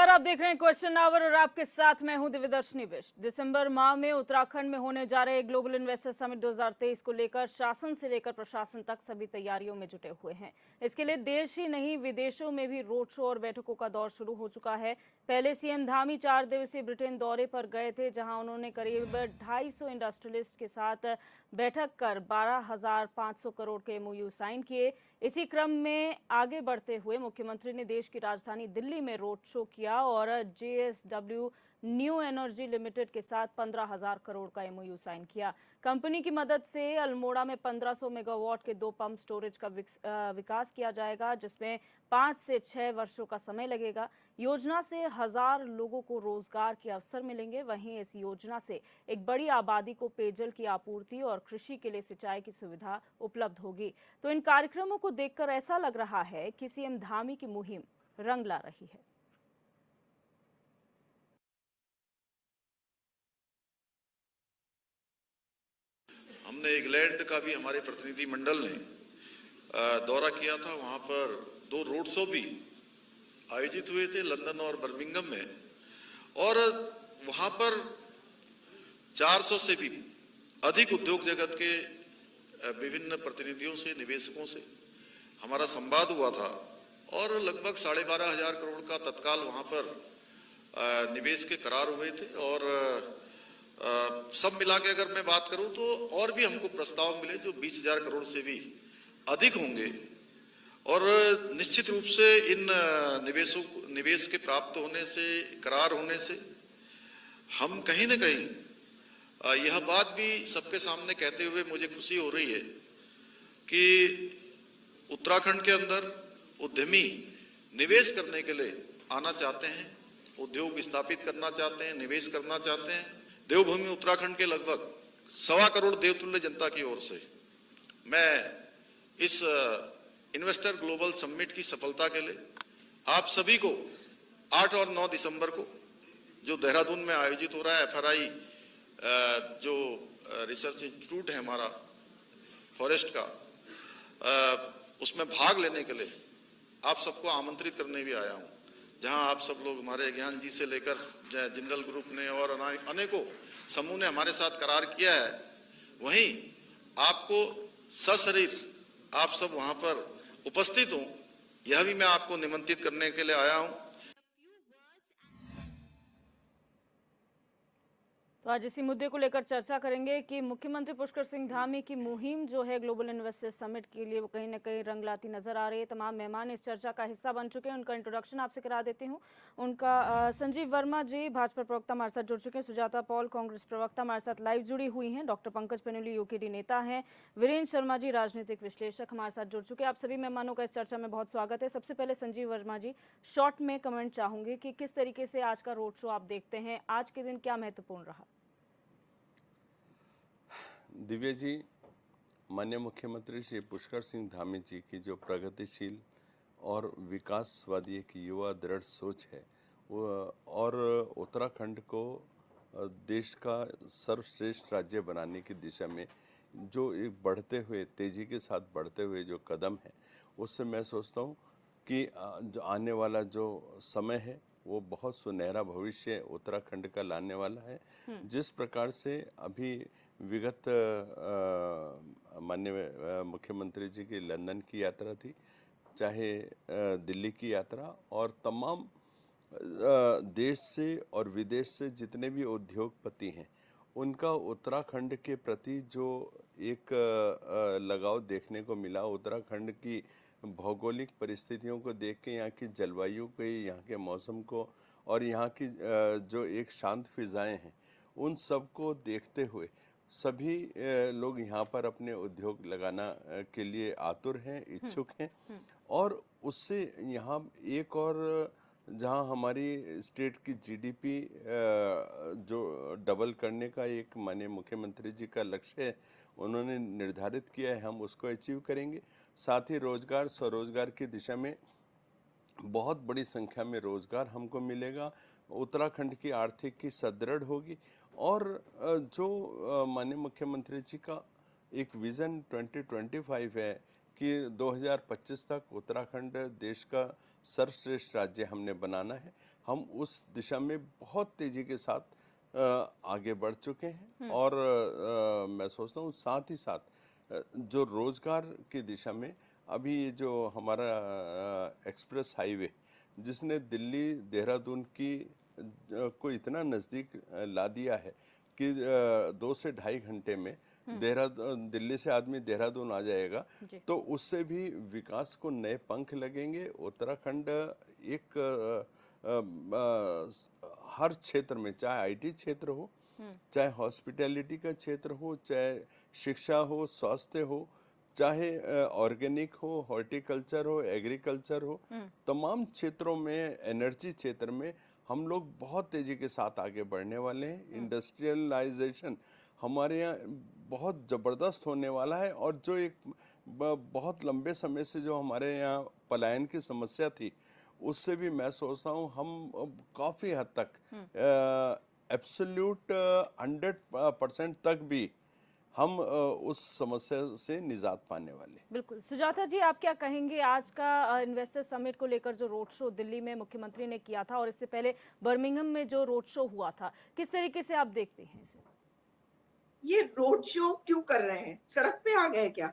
नमस्कार, आप देख रहे हैं क्वेश्चन आवर और आपके साथ मैं हूं दिव्यदर्शनी बिष्ट। दिसंबर माह में उत्तराखंड में होने जा रहे ग्लोबल इन्वेस्टर समिट 2023 को लेकर शासन से लेकर प्रशासन तक सभी तैयारियों में जुटे हुए हैं। इसके लिए देश ही नहीं विदेशों में भी रोड शो और बैठकों का दौर शुरू हो चुका है। पहले सीएम धामी 4 दिवसीय ब्रिटेन दौरे पर गए थे, जहां उन्होंने करीब 250 इंडस्ट्रियलिस्ट के साथ बैठक कर 12,500 करोड़ के एमओयू साइन किए। इसी क्रम में आगे बढ़ते हुए मुख्यमंत्री ने देश की राजधानी दिल्ली में रोड शो किया और जेएसडब्ल्यू न्यू एनर्जी लिमिटेड के साथ 15,000 करोड़ का एमओयू साइन किया। कंपनी की मदद से अल्मोड़ा में 1500 मेगावाट के 2 पंप स्टोरेज का विकास किया जाएगा, जिसमें 5 से 6 वर्षों का समय लगेगा। योजना से 1000 लोगों को रोजगार के अवसर मिलेंगे। वहीं इस योजना से एक बड़ी आबादी को पेयजल की आपूर्ति और कृषि के लिए सिंचाई की सुविधा उपलब्ध होगी। तो इन कार्यक्रमों को देखकर ऐसा लग रहा है कि सीएम धामी की मुहिम रंग ला रही है। हमने इंग्लैंड का भी हमारे प्रतिनिधि मंडल ने दौरा किया था। वहां पर 2 रोड शो भी आयोजित हुए थे, लंदन और बर्मिंघम में, और वहां पर 400 से भी अधिक उद्योग जगत के विभिन्न प्रतिनिधियों से, निवेशकों से हमारा संवाद हुआ था और लगभग 12,500 करोड़ का तत्काल वहां पर निवेश के करार हुए थे। और सब मिला के अगर मैं बात करूं तो और भी हमको प्रस्ताव मिले जो 20,000 करोड़ से भी अधिक होंगे। और निश्चित रूप से इन निवेश के प्राप्त होने से, करार होने से हम कहीं न कहीं यह बात भी सबके सामने कहते हुए मुझे खुशी हो रही है कि उत्तराखंड के अंदर उद्यमी निवेश करने के लिए आना चाहते हैं, उद्योग स्थापित करना चाहते हैं, निवेश करना चाहते हैं। देवभूमि उत्तराखंड के लगभग 1.25 करोड़ देवतुल्य जनता की ओर से मैं इस इन्वेस्टर ग्लोबल समिट की सफलता के लिए आप सभी को 8 और 9 दिसंबर को जो देहरादून में आयोजित हो रहा है एफआरआई जो रिसर्च इंस्टीट्यूट है हमारा फॉरेस्ट का, उसमें भाग लेने के लिए आप सबको आमंत्रित करने भी आया हूं। जहां आप सब लोग, हमारे ज्ञान जी से लेकर जिंदल ग्रुप ने और अनेकों समूह ने हमारे साथ करार किया है, वहीं आपको सशरीर आप सब वहां पर उपस्थित हों, यह भी मैं आपको निमंत्रित करने के लिए आया हूं। तो आज इसी मुद्दे को लेकर चर्चा करेंगे कि मुख्यमंत्री पुष्कर सिंह धामी की मुहिम जो है ग्लोबल इन्वेस्टर समिट के लिए वो कहीं ना कहीं रंग लाती नजर आ रही है। तमाम मेहमान इस चर्चा का हिस्सा बन चुके हैं। उनका इंट्रोडक्शन आपसे करा देती हूँ। उनका संजीव वर्मा जी भाजपा प्रवक्ता हमारे साथ जुड़ चुके हैं। सुजाता पॉल कांग्रेस प्रवक्ता हमारे साथ लाइव जुड़ी हुई हैं। डॉक्टर पंकज पनुली यूकेडी नेता हैं। वीरेंद्र शर्मा जी राजनीतिक विश्लेषक हमारे साथ जुड़ चुके हैं। आप सभी मेहमानों का इस चर्चा में बहुत स्वागत है। सबसे पहले संजीव वर्मा जी, शॉर्ट में कमेंट चाहूंगी कि किस तरीके से आज का रोड शो आप देखते हैं, आज के दिन क्या महत्वपूर्ण रहा? दिव्या जी, माननीय मुख्यमंत्री श्री पुष्कर सिंह धामी जी की जो प्रगतिशील और विकासवादी एक युवा दृढ़ सोच है वो, और उत्तराखंड को देश का सर्वश्रेष्ठ राज्य बनाने की दिशा में जो एक बढ़ते हुए, तेजी के साथ बढ़ते हुए जो कदम है, उससे मैं सोचता हूँ कि जो आने वाला जो समय है वो बहुत सुनहरा भविष्य उत्तराखंड का लाने वाला है। जिस प्रकार से अभी विगत माननीय मुख्यमंत्री जी की लंदन की यात्रा थी, चाहे दिल्ली की यात्रा, और तमाम देश से और विदेश से जितने भी उद्योगपति हैं उनका उत्तराखंड के प्रति जो एक लगाव देखने को मिला। उत्तराखंड की भौगोलिक परिस्थितियों को देख के, यहाँ की जलवायु को, यहाँ के मौसम को और यहाँ की जो एक शांत फिजाएं हैं, उन सब को देखते हुए सभी लोग यहाँ पर अपने उद्योग लगाना के लिए आतुर हैं, इच्छुक हैं। और उससे यहाँ एक और जहाँ हमारी स्टेट की जीडीपी जो डबल करने का एक माननीय मुख्यमंत्री जी का लक्ष्य है, उन्होंने निर्धारित किया है, हम उसको अचीव करेंगे। साथ ही रोजगार, स्वरोजगार की दिशा में बहुत बड़ी संख्या में रोजगार हमको मिलेगा। उत्तराखंड की आर्थिक की सुदृढ़ होगी। और जो माननीय मुख्यमंत्री जी का एक विजन 2025 है कि 2025 तक उत्तराखंड देश का सर्वश्रेष्ठ राज्य हमने बनाना है, हम उस दिशा में बहुत तेजी के साथ आगे बढ़ चुके हैं और मैं सोचता हूँ साथ ही साथ जो रोजगार की दिशा में अभी ये जो हमारा एक्सप्रेस हाईवे जिसने दिल्ली देहरादून की को इतना नज़दीक ला दिया है कि 2 से ढाई घंटे में देहरादून दिल्ली से आदमी देहरादून आ जाएगा, जी। तो उससे भी विकास को नए पंख लगेंगे। उत्तराखंड एक हर क्षेत्र में, चाहे आईटी क्षेत्र हो, चाहे हॉस्पिटैलिटी का क्षेत्र हो, चाहे शिक्षा हो, स्वास्थ्य हो, चाहे ऑर्गेनिक हो, हॉर्टिकल्चर हो, एग्रीकल्चर हो, तमाम क्षेत्रों में, एनर्जी क्षेत्र में हम लोग बहुत तेजी के साथ आगे बढ़ने वाले हैं। इंडस्ट्रियलाइजेशन हमारे यहाँ बहुत ज़बरदस्त होने वाला है और जो एक बहुत लंबे समय से जो हमारे यहाँ पलायन की समस्या थी, उससे भी मैं सोचता हूँ हम काफ़ी हद तक एब्सोल्यूट 100% तक भी हम उस समस्या से निजात पाने वाले। बिल्कुल। सुजाता जी, आप क्या कहेंगे आज का इन्वेस्टर समिट को लेकर जो रोड शो दिल्ली में मुख्यमंत्री ने किया था और इससे पहले बर्मिंघम में जो रोड शो हुआ था, किस तरीके से आप देखते हैं इसे? ये रोड शो क्यों कर रहे हैं? सड़क पे आ गए क्या?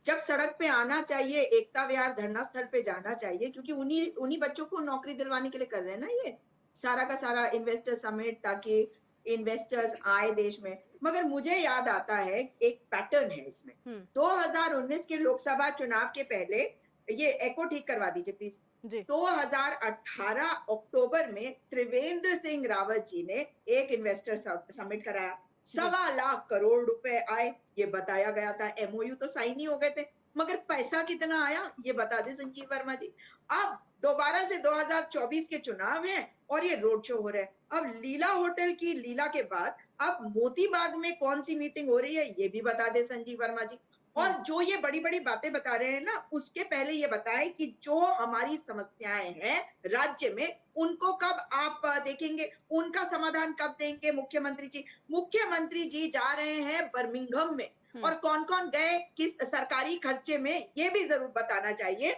जब सड़क पे आना चाहिए, एकता विहार धरना स्थल पे जाना चाहिए, क्योंकि उन्हीं उन्हीं बच्चों को नौकरी दिलवाने के लिए कर रहे हैं ना ये सारा का सारा इन्वेस्टर समिट, ताकि इन्वेस्टर्स आए देश में। मगर मुझे याद आता है एक पैटर्न है इसमें। 2019 के लोकसभा चुनाव के पहले, ये एको ठीक करवा दीजिए प्लीज। जी। 2018 अक्टूबर में त्रिवेंद्र सिंह रावत जी ने एक इन्वेस्टर समिट कराया। 1.25 करोड़ रुपए आए, ये बताया गया था। एमओयू तो साइन ही हो गए थे, मगर पैसा कितना आया ये बता दे संजीव वर्मा जी। अब दोबारा से 2024 के चुनाव हैं और ये रोड शो हो रहा है। अब लीला होटल की लीला के बाद अब मोती बाग में कौन सी मीटिंग हो रही है ये भी बता दे संजीव वर्मा जी। और जो ये बड़ी बड़ी बातें बता रहे हैं ना, उसके पहले ये बताएं कि जो हमारी समस्याएं हैं राज्य में, उनको कब आप देखेंगे, उनका समाधान कब देंगे मुख्यमंत्री जी। मुख्यमंत्री जी जा रहे हैं बर्मिंघम में, और कौन कौन गए किस सरकारी खर्चे में, ये भी जरूर बताना चाहिए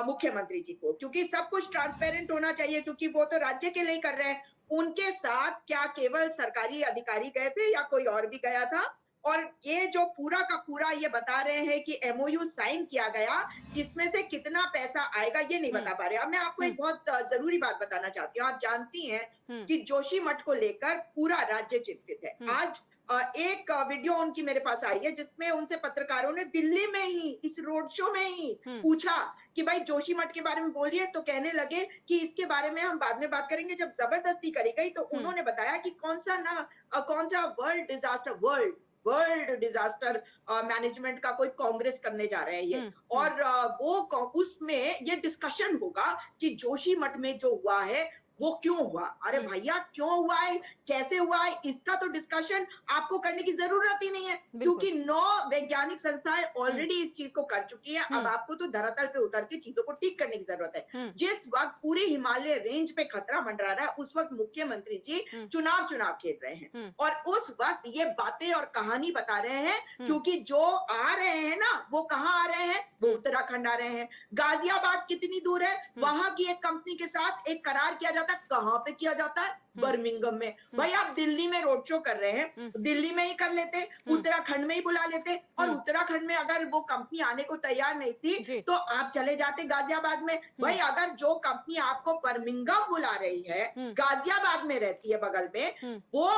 मुख्यमंत्री जी को, क्योंकि सब कुछ ट्रांसपेरेंट होना चाहिए, क्योंकि वो तो राज्य के लिए कर रहे हैं। उनके साथ क्या केवल सरकारी अधिकारी गए थे या कोई और भी गया था? और ये जो पूरा का पूरा ये बता रहे हैं कि एमओयू साइन किया गया, इसमें से कितना पैसा आएगा ये नहीं बता पा रहे। अब मैं आपको एक बहुत जरूरी बात बताना चाहती हूँ। आप जानती हैं कि जोशीमठ को लेकर पूरा राज्य चिंतित है। आज एक वीडियो उनकी मेरे पास आई है, जिसमें उनसे पत्रकारों ने दिल्ली में ही इस रोड शो में ही पूछा कि भाई जोशीमठ के बारे में बोलिए, तो कहने लगे कि इसके बारे में हम बाद में बात करेंगे। जब जबरदस्ती करी गई तो उन्होंने बताया कि कौन सा वर्ल्ड डिजास्टर मैनेजमेंट का कोई कांग्रेस करने जा रहे हैं ये। और उसमें ये डिस्कशन होगा कि जोशीमठ में जो हुआ है वो क्यों हुआ। अरे भैया, क्यों हुआ है, कैसे हुआ है, इसका तो डिस्कशन आपको करने की जरूरत ही नहीं है, क्योंकि 9 वैज्ञानिक संस्थाएं ऑलरेडी इस चीज को कर चुकी है। अब आपको तो धरातल पे उतर के चीजों को ठीक करने की जरूरत है। जिस वक्त पूरे हिमालय रेंज पे खतरा मंडरा रहा है, उस वक्त मुख्यमंत्री जी चुनाव खेल रहे हैं, और उस वक्त ये बातें और कहानी बता रहे हैं, क्योंकि जो आ रहे हैं ना, वो कहाँ आ रहे हैं, वो उत्तराखंड आ रहे हैं। गाजियाबाद कितनी दूर है, वहां की एक कंपनी के साथ एक करार किया जाता है। कहां पे किया जाता है? बर्मिंघम में। भाई, आप दिल्ली में रोड शो कर रहे हैं, दिल्ली में ही कर लेते, उत्तराखंड में ही बुला लेते। और उत्तराखंड में अगर वो कंपनी आने को तैयार नहीं थी तो आप चले जाते गाजियाबाद में। भाई, अगर जो कंपनी आपको बर्मिंघम बुला रही है, गाजियाबाद में रहती है बगल में, वो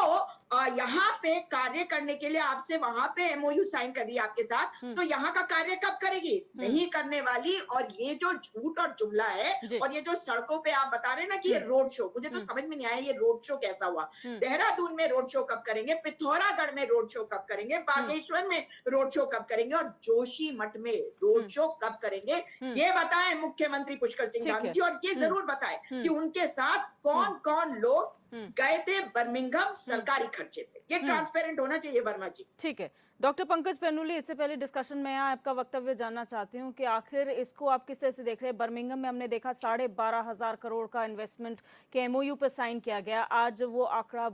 यहाँ पे कार्य करने के लिए आपसे वहां पे एमओयू साइन कर रही है आपके साथ, तो यहाँ का कार्य कब करेगी? नहीं करने वाली। और ये जो झूठ और जुमला है, और ये जो सड़कों पे आप बता रहे हैं ना कि ये रोड शो, मुझे तो समझ में नहीं आया ये रोड शो कैसा हुआ। देहरादून में रोड शो कब करेंगे, पिथौरागढ़ में रोड शो कब करेंगे, बागेश्वर में रोड शो कब करेंगे, और जोशीमठ में रोड शो कब करेंगे, ये बताएं मुख्यमंत्री पुष्कर सिंह धामी जी। और ये जरूर बताएं कि उनके साथ कौन कौन लोग गए थे बर्मिंघम सरकारी खर्चे पे। ये ट्रांसपेरेंट होना चाहिए वर्मा जी। ठीक है। डॉक्टर पंकज पेनुली, इससे पहले डिस्कशन में आपका वक्तव्य जानना चाहती हूँ कि आखिर इसको आप किस तरह से देख रहे हैं। बर्मिंघम में हमने देखा 12,500 करोड़ का इन्वेस्टमेंट के एमओयू पर साइन किया गया, आज वो आंकड़ा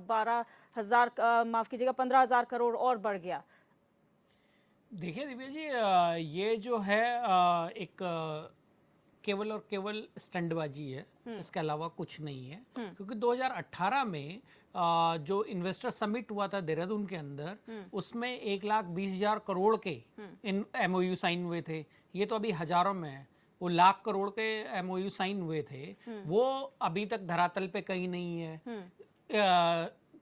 15,000 करोड़ और बढ़ गया। देखिए दिव्या जी, ये जो है एक केवल और केवल स्टंटबाजी है, इसके अलावा कुछ नहीं है। क्योंकि 2018 में जो इन्वेस्टर समिट हुआ था देहरादून के अंदर, उसमें 1,20,000 करोड़ के MOU साइन हुए थे। ये तो अभी हजारों में है। वो लाख करोड़ के MOU साइन हुए थे, वो अभी तक धरातल पे कहीं नहीं है।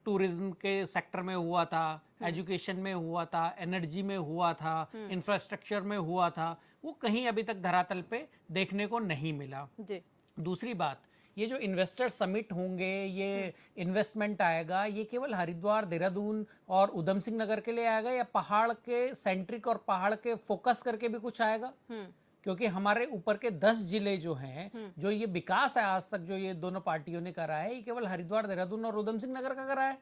टूरिज्म के सेक्टर में हुआ था, एजुकेशन में हुआ था, एनर्जी में हुआ था, इंफ्रास्ट्रक्चर में हुआ था, वो कहीं अभी तक धरातल पे देखने को नहीं मिला। दूसरी बात, ये जो इन्वेस्टर समिट होंगे, ये इन्वेस्टमेंट आएगा, ये केवल हरिद्वार, देहरादून और उधम सिंह नगर के लिए आएगा या पहाड़ के सेंट्रिक और पहाड़ के फोकस करके भी कुछ आएगा? क्योंकि हमारे ऊपर के 10 जिले जो हैं, जो ये विकास है आज तक जो ये दोनों पार्टियों ने करा है, ये केवल हरिद्वार, देहरादून और उधम सिंह नगर का करा है।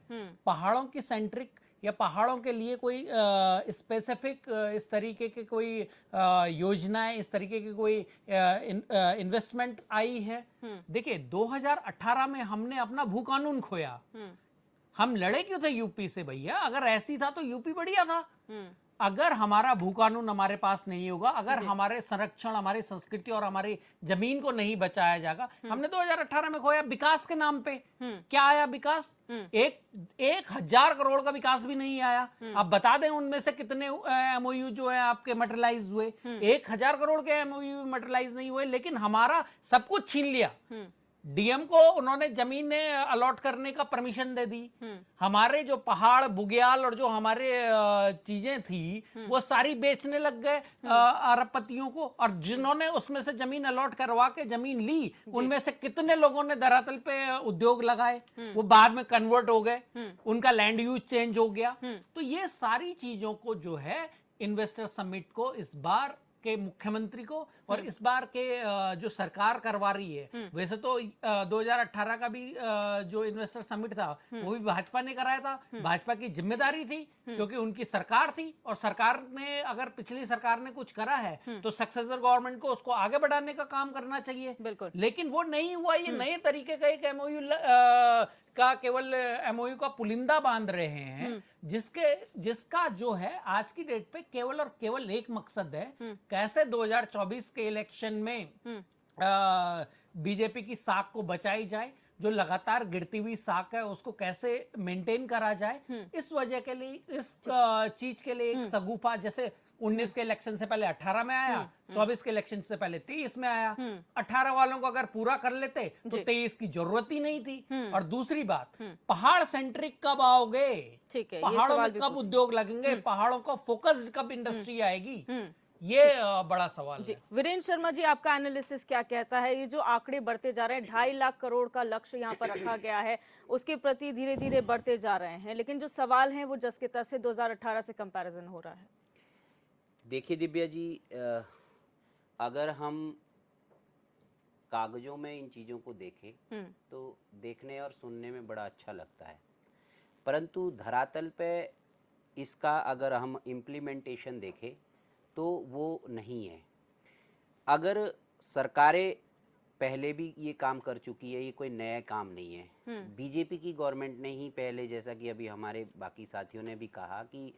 पहाड़ों की सेंट्रिक या पहाड़ों के लिए कोई स्पेसिफिक इस तरीके के कोई योजनाएं, इस तरीके की कोई इन्वेस्टमेंट आई है? देखिए 2018 में हमने अपना भू कानून खोया। हम लड़े क्यों थे यूपी से भैया? अगर ऐसी था तो यूपी बढ़िया था। अगर हमारा भू कानून हमारे पास नहीं होगा, अगर हमारे संरक्षण, हमारी संस्कृति और हमारी जमीन को नहीं बचाया जाएगा, हमने 2018 में खोया विकास के नाम पे। क्या आया विकास? 1,000 करोड़ का विकास भी नहीं आया। आप बता दें उनमें से कितने MOU जो है आपके मटेरियलाइज हुए? 1,000 करोड़ के MOU मटेरियलाइज नहीं हुए, लेकिन हमारा सब कुछ छीन लिया। DM को उन्होंने जमीन अलॉट करने का परमिशन दे दी। हमारे जो पहाड़, बुग्याल और जो हमारे चीजें थी वो सारी बेचने लग गए अरबपतियों को, और जिन्होंने उसमें से जमीन अलॉट करवा के जमीन ली, उनमें से कितने लोगों ने धरातल पे उद्योग लगाए, वो बाद में कन्वर्ट हो गए, उनका लैंड यूज चेंज हो गया। तो ये सारी चीजों को जो है इन्वेस्टर समिट को, इस बार के मुख्यमंत्री को और इस बार के जो सरकार करवा रही है, वैसे तो 2018 का भी जो इन्वेस्टर समिट था वो भी भाजपा ने कराया था। भाजपा की जिम्मेदारी थी क्योंकि उनकी सरकार थी, और सरकार ने, अगर पिछली सरकार ने कुछ करा है तो सक्सेसर गवर्नमेंट को उसको आगे बढ़ाने का काम करना चाहिए। बिल्कुल। लेकिन वो नहीं हुआ। ये नए तरीके का एक MOU का केवल MOU का पुलिंदा बांध रहे हैं, जिसका जो है आज की डेट पे केवल और केवल एक मकसद है, कैसे 2024 के इलेक्शन में बीजेपी की साख को बचाई जाए, जो लगातार गिरती हुई साख है उसको कैसे मेंटेन करा जाए। इस वजह के लिए, इस चीज के लिए एक सगुफा, जैसे 19 के इलेक्शन से पहले 18 में आया, 24 के इलेक्शन से पहले 23 में आया। 18 वालों को अगर पूरा कर लेते तो 23 की जरूरत ही नहीं थी। और दूसरी बात, पहाड़ सेंट्रिक कब आओगे? ठीक है, पहाड़ों में कब उद्योग लगेंगे? पहाड़ों का फोकस्ड कब इंडस्ट्री आएगी? ये बड़ा सवाल है। वीरेंद्र शर्मा जी, आपका एनालिसिस क्या कहता है? ये जो आंकड़े बढ़ते जा रहे हैं, 2.5 लाख करोड़ का लक्ष्य यहाँ पर रखा गया है, उसके प्रति धीरे धीरे बढ़ते जा रहे हैं, लेकिन जो सवाल है वो जस के तस से 2018 से कंपैरिजन हो रहा है। देखिए दिव्या जी, अगर हम कागजों में इन चीज़ों को देखें तो देखने और सुनने में बड़ा अच्छा लगता है, परंतु धरातल पे इसका अगर हम इम्प्लीमेंटेशन देखें तो वो नहीं है। अगर सरकारें पहले भी ये काम कर चुकी है, ये कोई नया काम नहीं है। बीजेपी की गवर्नमेंट ने ही पहले, जैसा कि अभी हमारे बाकी साथियों ने भी कहा कि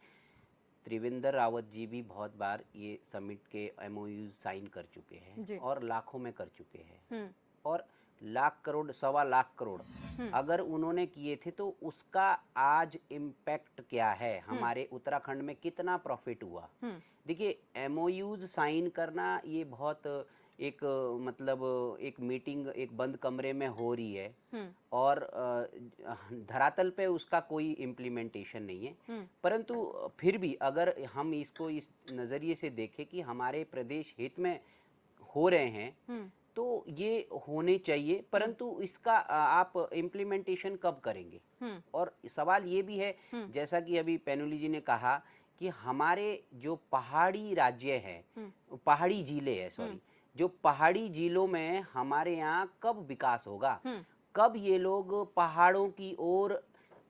त्रिवेंद्र रावत जी भी बहुत बार ये समिट के MOUs साइन कर चुके हैं और लाखों में कर चुके हैं, और लाख करोड़, 1.25 लाख करोड़ अगर उन्होंने किए थे तो उसका आज इम्पैक्ट क्या है, हमारे उत्तराखंड में कितना प्रॉफिट हुआ? देखिए, MOUs साइन करना ये बहुत एक मतलब एक मीटिंग एक बंद कमरे में हो रही है और धरातल पे उसका कोई इम्प्लीमेंटेशन नहीं है। परंतु फिर भी अगर हम इसको इस नज़रिए से देखें कि हमारे प्रदेश हित में हो रहे हैं तो ये होने चाहिए, परंतु इसका आप इम्प्लीमेंटेशन कब करेंगे? और सवाल ये भी है, जैसा कि अभी पैनुली जी ने कहा कि हमारे जो पहाड़ी राज्य हैं, पहाड़ी जिले हैं, सॉरी, जो पहाड़ी जिलों में हमारे यहाँ कब विकास होगा? कब ये लोग पहाड़ों की ओर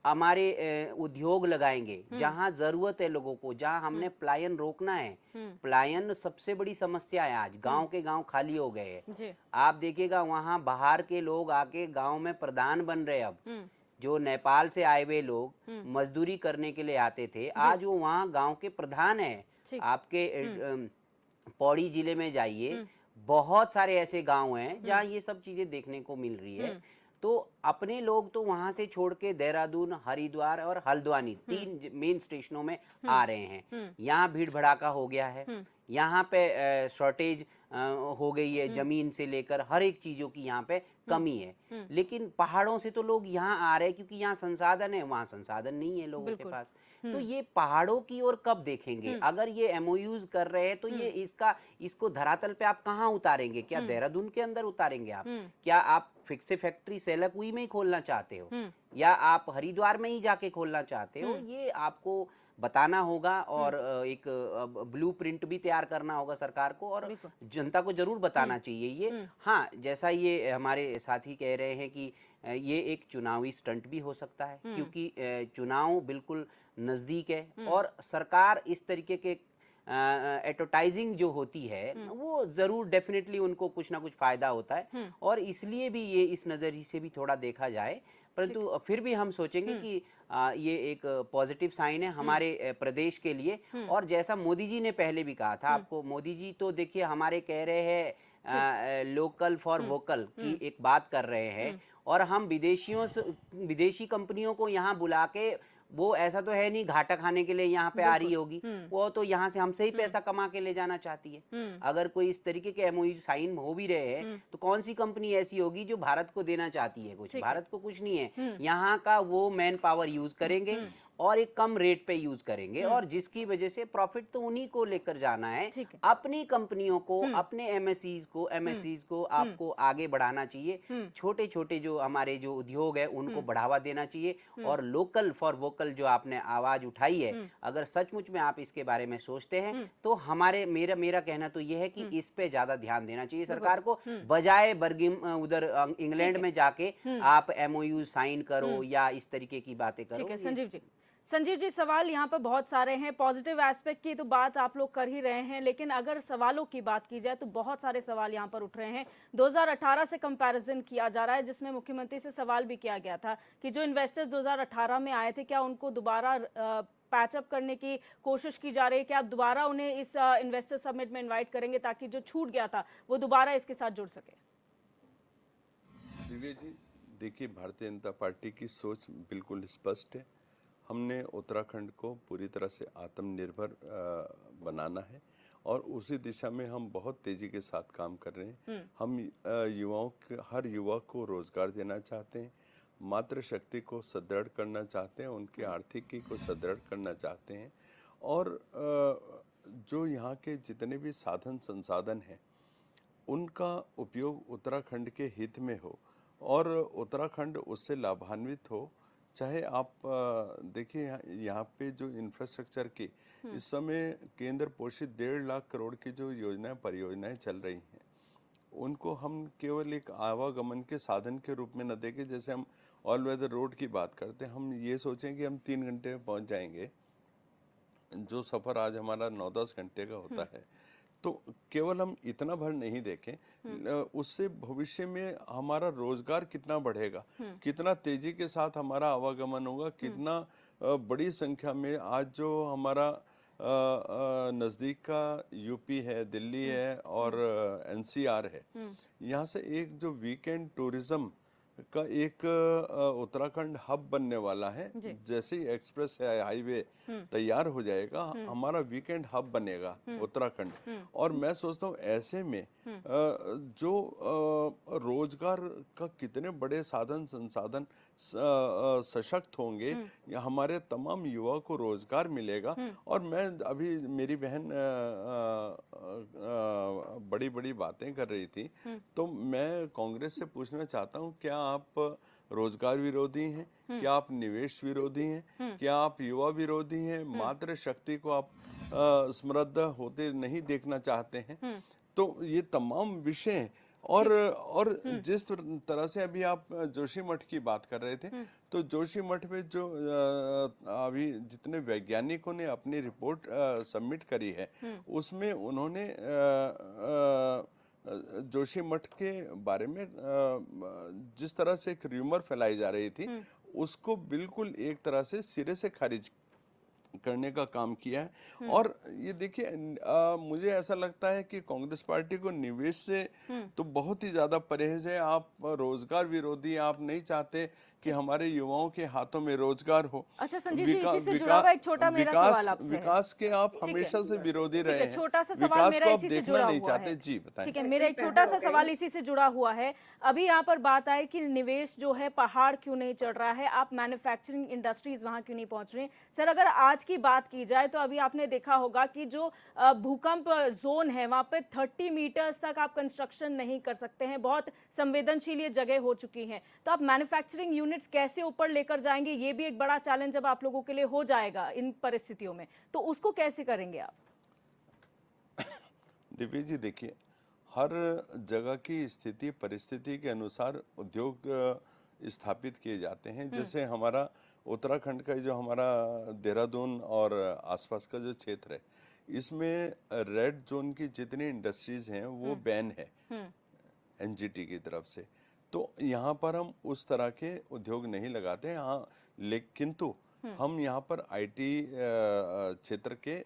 हमारे उद्योग लगाएंगे जहां जरूरत है लोगों को, जहां हमने पलायन रोकना है। पलायन सबसे बड़ी समस्या है। आज गांव के गांव खाली हो गए हैं। आप देखिएगा वहां बाहर के लोग आके गांव में प्रधान बन रहे। अब जो नेपाल से आए हुए लोग मजदूरी करने के लिए आते थे, आज वो वहाँ गांव के प्रधान है। आपके पौड़ी जिले में जाइए, बहुत सारे ऐसे गांव हैं जहाँ ये सब चीजें देखने को मिल रही है। तो अपने लोग तो वहां से छोड़ के देहरादून, हरिद्वार और हल्द्वानी 3 मेन स्टेशनों में आ रहे हैं। यहाँ भीड़ भड़ाका हो गया है, यहाँ पे शॉर्टेज हो गई है, जमीन से लेकर हर एक चीजों की यहाँ पे कमी है। लेकिन पहाड़ों से तो लोग यहाँ आ रहे हैं क्योंकि यहाँ संसाधन है, वहाँ संसाधन नहीं है लोगों के पास। तो ये पहाड़ों की ओर कब देखेंगे? अगर ये एमओयूज कर रहे हैं तो ये इसको धरातल पे आप कहाँ उतारेंगे? क्या देहरादून के अंदर उतारेंगे आप? क्या आप फिक्स से फैक्ट्री सेलाकुई में ही खोलना चाहते हो, या आप हरिद्वार में ही जाके खोलना चाहते हो? ये आपको बताना होगा और एक ब्लूप्रिंट भी तैयार करना होगा सरकार को, और जनता को जरूर बताना चाहिए ये। हाँ, जैसा ये हमारे साथी कह रहे हैं कि ये एक चुनावी स्टंट भी हो सकता है, क्योंकि चुनाव बिल्कुल नजदीक है और सरकार इस तरीके के एडवर्टाइजिंग जो होती है वो जरूर डेफिनेटली उनको कुछ ना कुछ फायदा होता है, और इसलिए भी ये इस नजरिए से भी थोड़ा देखा जाए। परंतु फिर भी हम सोचेंगे कि ये एक पॉजिटिव साइन है हमारे प्रदेश के लिए। और जैसा मोदी जी ने पहले भी कहा था आपको, मोदी जी तो देखिए हमारे कह रहे हैं लोकल फॉर वोकल की एक बात कर रहे हैं, और हम विदेशी कंपनियों को यहाँ बुला के, वो ऐसा तो है नहीं घाटा खाने के लिए यहाँ पे आ रही होगी, वो तो यहाँ से हमसे ही पैसा कमा के ले जाना चाहती है। अगर कोई इस तरीके के एमओयू साइन हो भी रहे हैं तो कौन सी कंपनी ऐसी होगी जो भारत को देना चाहती है कुछ? भारत को कुछ नहीं है। यहाँ का वो मैन पावर यूज करेंगे और एक कम रेट पे यूज करेंगे, और जिसकी वजह से प्रॉफिट तो उन्हीं को लेकर जाना है। अपनी कंपनियों को, अपने एमएससीज को आपको आगे बढ़ाना चाहिए। छोटे छोटे जो हमारे जो उद्योग है उनको बढ़ावा देना चाहिए, और लोकल फॉर वोकल जो आपने आवाज उठाई है, अगर सचमुच में आप इसके बारे में सोचते हैं तो मेरा कहना तो यह है कि इस पे ज्यादा ध्यान देना चाहिए सरकार को, बजाय बर्गिम उधर इंग्लैंड में जाके आप एमओयू साइन करो या इस तरीके की बातें करो। ठीक है संजीव जी, सवाल यहाँ पर बहुत सारे हैं। पॉजिटिव एस्पेक्ट की तो बात आप लोग कर ही रहे हैं, लेकिन अगर सवालों की बात की जाए तो बहुत सारे सवाल यहाँ पर उठ रहे हैं। 2018 से कंपैरिजन किया जा रहा है, जिसमें मुख्यमंत्री से सवाल भी किया गया था कि जो इन्वेस्टर्स 2018 में आए थे, क्या उनको दोबारा पैचअप करने की कोशिश की जा रही है? क्या आप दोबारा उन्हें इस इन्वेस्टर समिट में इन्वाइट करेंगे ताकि जो छूट गया था वो दोबारा इसके साथ जुड़ सके? दिव्या जी, देखिए, भारतीय जनता पार्टी की सोच बिल्कुल स्पष्ट है। हमने उत्तराखंड को पूरी तरह से आत्मनिर्भर बनाना है, और उसी दिशा में हम बहुत तेजी के साथ काम कर रहे हैं। हम हर युवा को रोजगार देना चाहते हैं, मातृशक्ति को सुदृढ़ करना चाहते हैं, उनकी आर्थिकी को सुदृढ़ करना चाहते हैं, और जो यहाँ के जितने भी साधन संसाधन हैं उनका उपयोग उत्तराखंड के हित में हो और उत्तराखंड उससे लाभान्वित हो। चाहे आप देखिए, यहाँ पे जो इंफ्रास्ट्रक्चर की इस समय केंद्र पोषित 1.5 लाख करोड़ की जो परियोजनाएं चल रही हैं, उनको हम केवल एक आवागमन के साधन के रूप में न देखें। जैसे हम ऑल वेदर रोड की बात करते हैं, हम ये सोचें कि हम 3 घंटे में पहुँच जाएंगे, जो सफ़र आज हमारा 9-10 घंटे का होता है। तो केवल हम इतना भर नहीं देखें, उससे भविष्य में हमारा रोजगार कितना बढ़ेगा, कितना तेजी के साथ हमारा आवागमन होगा, कितना बड़ी संख्या में आज जो हमारा नज़दीक का यूपी है, दिल्ली है और एनसीआर है, यहाँ से एक जो वीकेंड टूरिज्म का एक उत्तराखंड हब बनने वाला है। जैसे ही एक्सप्रेस हाईवे तैयार हो जाएगा, हमारा वीकेंड हब बनेगा उत्तराखंड। और मैं सोचता हूँ ऐसे में जो रोजगार का कितने बड़े साधन संसाधन सशक्त होंगे, हमारे तमाम युवा को रोजगार मिलेगा। और मैं अभी, मेरी बहन बड़ी बड़ी बातें कर रही थी, तो मैं कांग्रेस से पूछना चाहता हूँ, क्या आप रोजगार विरोधी हैं? क्या आप निवेश विरोधी हैं? क्या आप युवा विरोधी हैं? मातृशक्ति को आप समृद्ध होते नहीं देखना चाहते हैं? तो ये तमाम विषय हैं। और जिस तरह से अभी आप जोशीमठ की बात कर रहे थे, तो जोशीमठ में जो अभी जितने वैज्ञानिकों ने अपनी रिपोर्ट सबमिट करी है, उसमें उन्होंने जोशीमठ के बारे में जिस तरह से एक र्यूमर फैलाई जा रही थी, उसको बिल्कुल एक तरह से सिरे से खारिज करने का काम किया है। और ये देखिए मुझे ऐसा लगता है कि कांग्रेस पार्टी को निवेश से तो बहुत ही ज्यादा परहेज है। आप रोजगार विरोधी, आप नहीं चाहते कि हमारे युवाओं के हाथों में रोजगार हो। अच्छा संजीव जी, इसी से जुड़ा हुआ एक छोटा मेरा सवाल आपसे है। विकास के आप हमेशा से विरोधी ठीक रहे है, हैं, छोटा सा सवाल विकास मेरा को आप इसी से देखना जुड़ा नहीं हुआ चाहते। है। जी बताएं। ठीक है, मेरा एक छोटा सा सवाल इसी से जुड़ा हुआ है। अभी यहाँ पर बात आई कि निवेश जो है पहाड़ क्यों नहीं चढ़ रहा है, आप मैन्युफैक्चरिंग इंडस्ट्रीज वहां क्यों नहीं पहुंच रहे। सर अगर आज की बात की जाए तो अभी आपने देखा होगा कि जो भूकंप जोन है वहां पे 30 मीटर्स तक आप कंस्ट्रक्शन नहीं कर सकते हैं, बहुत संवेदनशील ये जगह हो चुकी है। तो आप मैन्युफैक्चरिंग यूनिट्स कैसे ऊपर लेकर जाएंगे, ये भी एक बड़ा चैलेंज अब आप लोगों के लिए हो जाएगा इन परिस्थितियों में, तो उसको कैसे करेंगे आप? दिव्य जी देखिए, हर जगह की स्थिति परिस्थिति के अनुसार उद्योग स्थापित किए जाते हैं। जैसे हमारा उत्तराखंड का जो हमारा देहरादून और आसपास का जो क्षेत्र है, इसमें रेड जोन की जितनी इंडस्ट्रीज हैं वो बैन है एनजीटी की तरफ से। तो यहाँ पर हम उस तरह के उद्योग नहीं लगाते हैं। हाँ, लेकिन तो हम यहाँ पर आईटी क्षेत्र के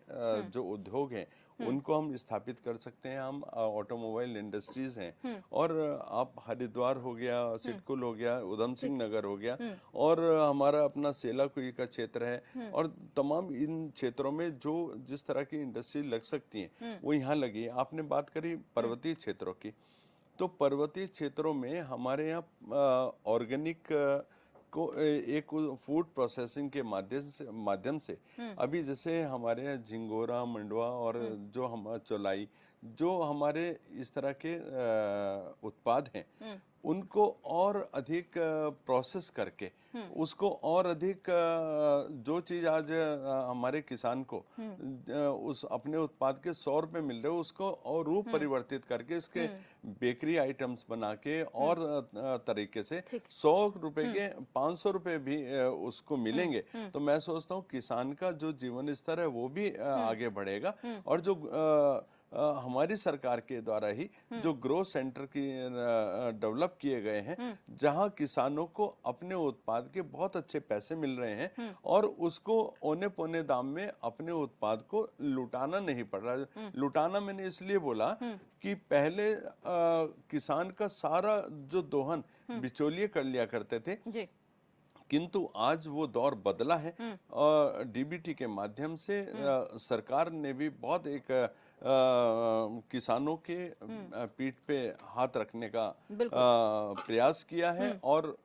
जो उद्योग हैं उनको हम स्थापित कर सकते हैं। हम ऑटोमोबाइल इंडस्ट्रीज हैं, और आप हरिद्वार हो गया, सिडकुल हो गया, उधम सिंह नगर हो गया, और हमारा अपना सेलाकुई का क्षेत्र है, और तमाम इन क्षेत्रों में जो जिस तरह की इंडस्ट्री लग सकती हैं वो यहाँ लगी है। आपने बात करी पर्वतीय क्षेत्रों की, तो पर्वतीय क्षेत्रों में हमारे यहाँ ऑर्गेनिक को एक फूड प्रोसेसिंग के माध्यम से अभी जैसे हमारे यहाँ झिंगोरा, मंडवा और जो हम चौलाई, जो हमारे इस तरह के उत्पाद हैं उनको और अधिक प्रोसेस करके उसको और अधिक जो चीज आज हमारे किसान को उस अपने उत्पाद के 100 रुपए मिल रहे हो उसको और रूप परिवर्तित करके इसके बेकरी आइटम्स बना के और तरीके से 100 रुपए के 500 रुपए भी उसको मिलेंगे, तो मैं सोचता हूँ किसान का जो जीवन स्तर है वो भी आगे बढ़ेगा। और जो हमारी सरकार के द्वारा ही जो ग्रोथ सेंटर की डेवलप किए गए हैं, जहां किसानों को अपने उत्पाद के बहुत अच्छे पैसे मिल रहे हैं और उसको औने पौने दाम में अपने उत्पाद को लुटाना नहीं पड़ रहा। लुटाना मैंने इसलिए बोला कि पहले किसान का सारा जो दोहन बिचौलिए कर लिया करते थे जी। किंतु आज वो दौर बदला है और डीबीटी के माध्यम से सरकार ने भी बहुत एक किसानों के पीठ पे हाथ रखने का प्रयास किया है और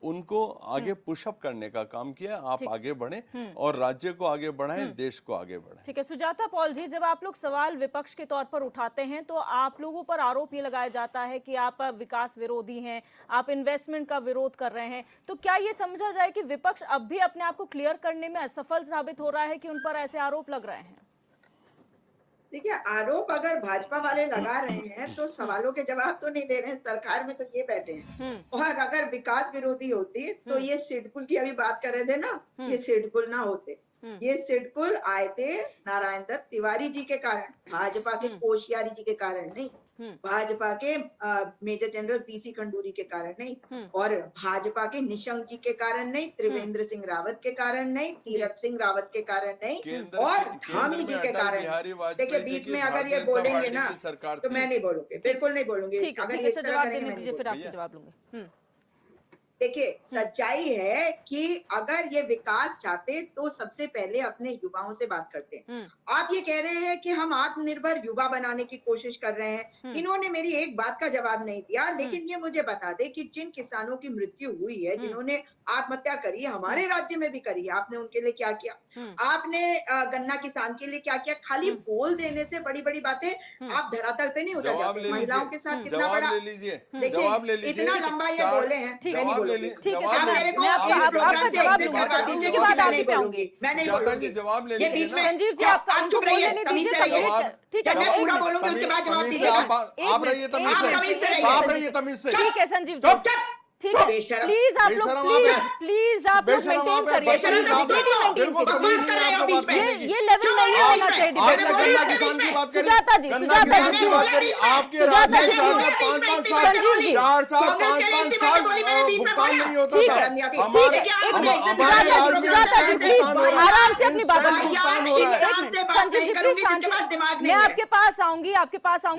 उनको आगे पुशअप करने का काम किया। आप आगे बढ़ें और राज्य को आगे बढ़ाएं, देश को आगे बढ़ाएं। ठीक है सुजाता पॉल जी, जब आप लोग सवाल विपक्ष के तौर पर उठाते हैं तो आप लोगों पर आरोप ये लगाया जाता है कि आप विकास विरोधी हैं, आप इन्वेस्टमेंट का विरोध कर रहे हैं, तो क्या ये समझा जाए कि विपक्ष अब भी अपने आप को क्लियर करने में असफल साबित हो रहा है कि उन पर ऐसे आरोप लग रहे हैं? देखिए, आरोप अगर भाजपा वाले लगा रहे हैं तो सवालों के जवाब तो नहीं दे रहे हैं, सरकार में तो ये बैठे हैं। और अगर विकास विरोधी होती तो ये सिडकुल की अभी बात कर रहे थे ना, ये सिडकुल ना होते। ये सिडकुल आए थे नारायण दत्त तिवारी जी के कारण, भाजपा के कोश्यारी जी के कारण नहीं, भाजपा के मेजर जनरल पीसी खंडूरी के कारण नहीं, और भाजपा के निशंक जी के कारण नहीं, त्रिवेंद्र सिंह रावत के कारण नहीं, तीरथ सिंह रावत के कारण नहीं, और धामी जी के कारण। देखिए बीच में अगर ये बोलेंगे ना तो मैं नहीं बोलूंगी, बिल्कुल नहीं बोलूंगी। अगर इस तरह करेंगे मैं नहीं बोलूंगी। जवाब लूंगी। देखिए सच्चाई है कि अगर ये विकास चाहते तो सबसे पहले अपने युवाओं से बात करते हैं। आप ये कह रहे हैं कि हम आत्मनिर्भर युवा बनाने की कोशिश कर रहे हैं। इन्होंने मेरी एक बात का जवाब नहीं दिया, लेकिन ये मुझे बता दे कि जिन किसानों की मृत्यु हुई है, जिन्होंने आत्महत्या करी है, हमारे राज्य में भी करी है, आपने उनके लिए क्या किया? आपने गन्ना किसान के लिए क्या किया? खाली बोल देने से बड़ी बड़ी बातें आप धरातल पे नहीं उतर जाते। महिलाओं के साथ कितना बड़ा, देखिए इतना लंबा ये बोले हैं, मैं नहीं बोलूंगी। आप मेरे को प्रोग्राम से एग्जिट करवा दीजिए, क्योंकि मैं नहीं बोलूंगी, मैं नहीं बोलूंगी। ये बीच में आप चुप रहिए, तमीज से रहिए। जब मैं पूरा बोलूंगी उसके बाद जवाब दीजिएगा। आप रहिए तमीज से, आप रहिए तमीज से। ठीक है संजीव जी, ठीक है, बेशरम। प्लीज आप लोग बेशरम आप प्लीज हैं। प्लीज आप लोग बेशरम मेंटेन आप हैं, करिए, बेशरम प्लीज आप हैं। डिग्निटी मेंटेन बिल्कुल करिए। तमीज नहीं है आपको बात बीच में। करने की। ये लेवल नहीं बोल होना रहे चाहिए हैं? डिबेट आपने में। बोल गन्ना रहे हैं किसान की बीच बात में। करी, सुजाता जी, गन्ना सुजाता किसान जी, की बात करी, आपके राज में सुजाता जी, 4-4 5-5 संजीव जी। साल 4-4 कांग्रेस के 5-5 लिए साल बोली, मैंने बीच में भुगतान बोला। नहीं होता ठीक था। है, शर्म नहीं आती। हमारे देखिए, आप ठीक नहीं, है, हमारे सुजाता राज जी, में सुजाता जी, इंस्टेंट प्लीज भुगतान हो रहा है। आराम से अपनी बात इंस्टेंट रखिए। भुगतान हो रहा है। आराम से बात संजीव नहीं जी, करूंगी प्लीज जिसके पास दिमाग नहीं मैं है। आपके पास आऊंगी,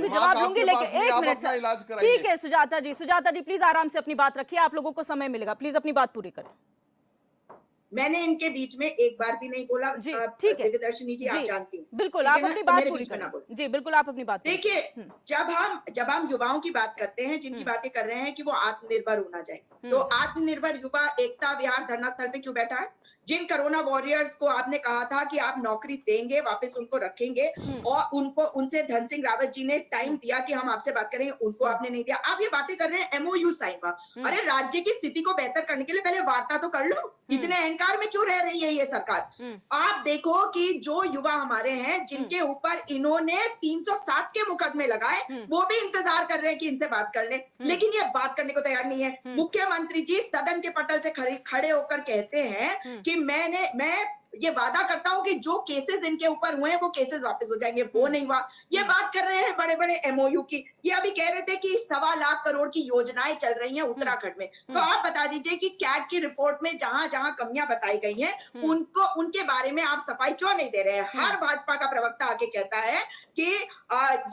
दिमाग जवाब लूंगी, आपके पास लेकिन नहीं, एक आप मिनट अपना सर। इलाज कराइए। ठीक है सुजाता जी प्लीज आराम से अपनी बात रखिए, आप लोगों को समय मिलेगा, प्लीज अपनी बात पूरी करें। मैंने इनके बीच में एक बार भी नहीं बोला। जी ठीक है, दिव्यदर्शनी जी, आप जानती हैं, बिल्कुल ठीक आप है ना? अपनी तो बात मेरे पूरी बीच में ना करें। बोलो। जी बिल्कुल आप अपनी बात पूरी देखिए, करें। जब हम युवाओं की बात करते हैं, जिनकी बातें कर रहे हैं कि वो आत्मनिर्भर होना चाहिए, तो आत्मनिर्भर युवा एकता विहार धरना स्थल पे क्यों बैठा है? जिन कोरोना वॉरियर्स को आपने कहा था कि आप नौकरी देंगे, वापस उनको रखेंगे, और उनसे धन सिंह रावत जी ने टाइम दिया कि हम आपसे बात करेंगे, उनको आपने नहीं दिया। आप ये बातें कर रहे हैं एमओयू साइन हुआ। अरे राज्य की स्थिति को बेहतर करने के लिए पहले वार्ता तो कर लो। इतने अहंकार में क्यों रह रही है ये सरकार? आप देखो कि जो युवा हमारे हैं, जिनके ऊपर इन्होंने 360 के मुकदमे लगाए, वो भी इंतजार कर रहे हैं कि इनसे बात कर ले, लेकिन ये बात करने को तैयार नहीं है। मुख्यमंत्री जी सदन के पटल से खड़े होकर कहते हैं कि मैं ये वादा करता हूं कि जो केसेस इनके ऊपर हुए हैं वो केसेस वापस हो जाएंगे। वो नहीं हुआ। ये बात कर रहे हैं बड़े बड़े एमओयू की। ये अभी कह रहे थे कि 1.25 लाख करोड़ की योजनाएं चल रही हैं उत्तराखंड में। तो आप बता दीजिए कि कैग की रिपोर्ट में जहां जहां कमियां बताई गई हैं, उनके बारे में आप सफाई क्यों नहीं दे रहे हैं? हर भाजपा का प्रवक्ता आके कहता है कि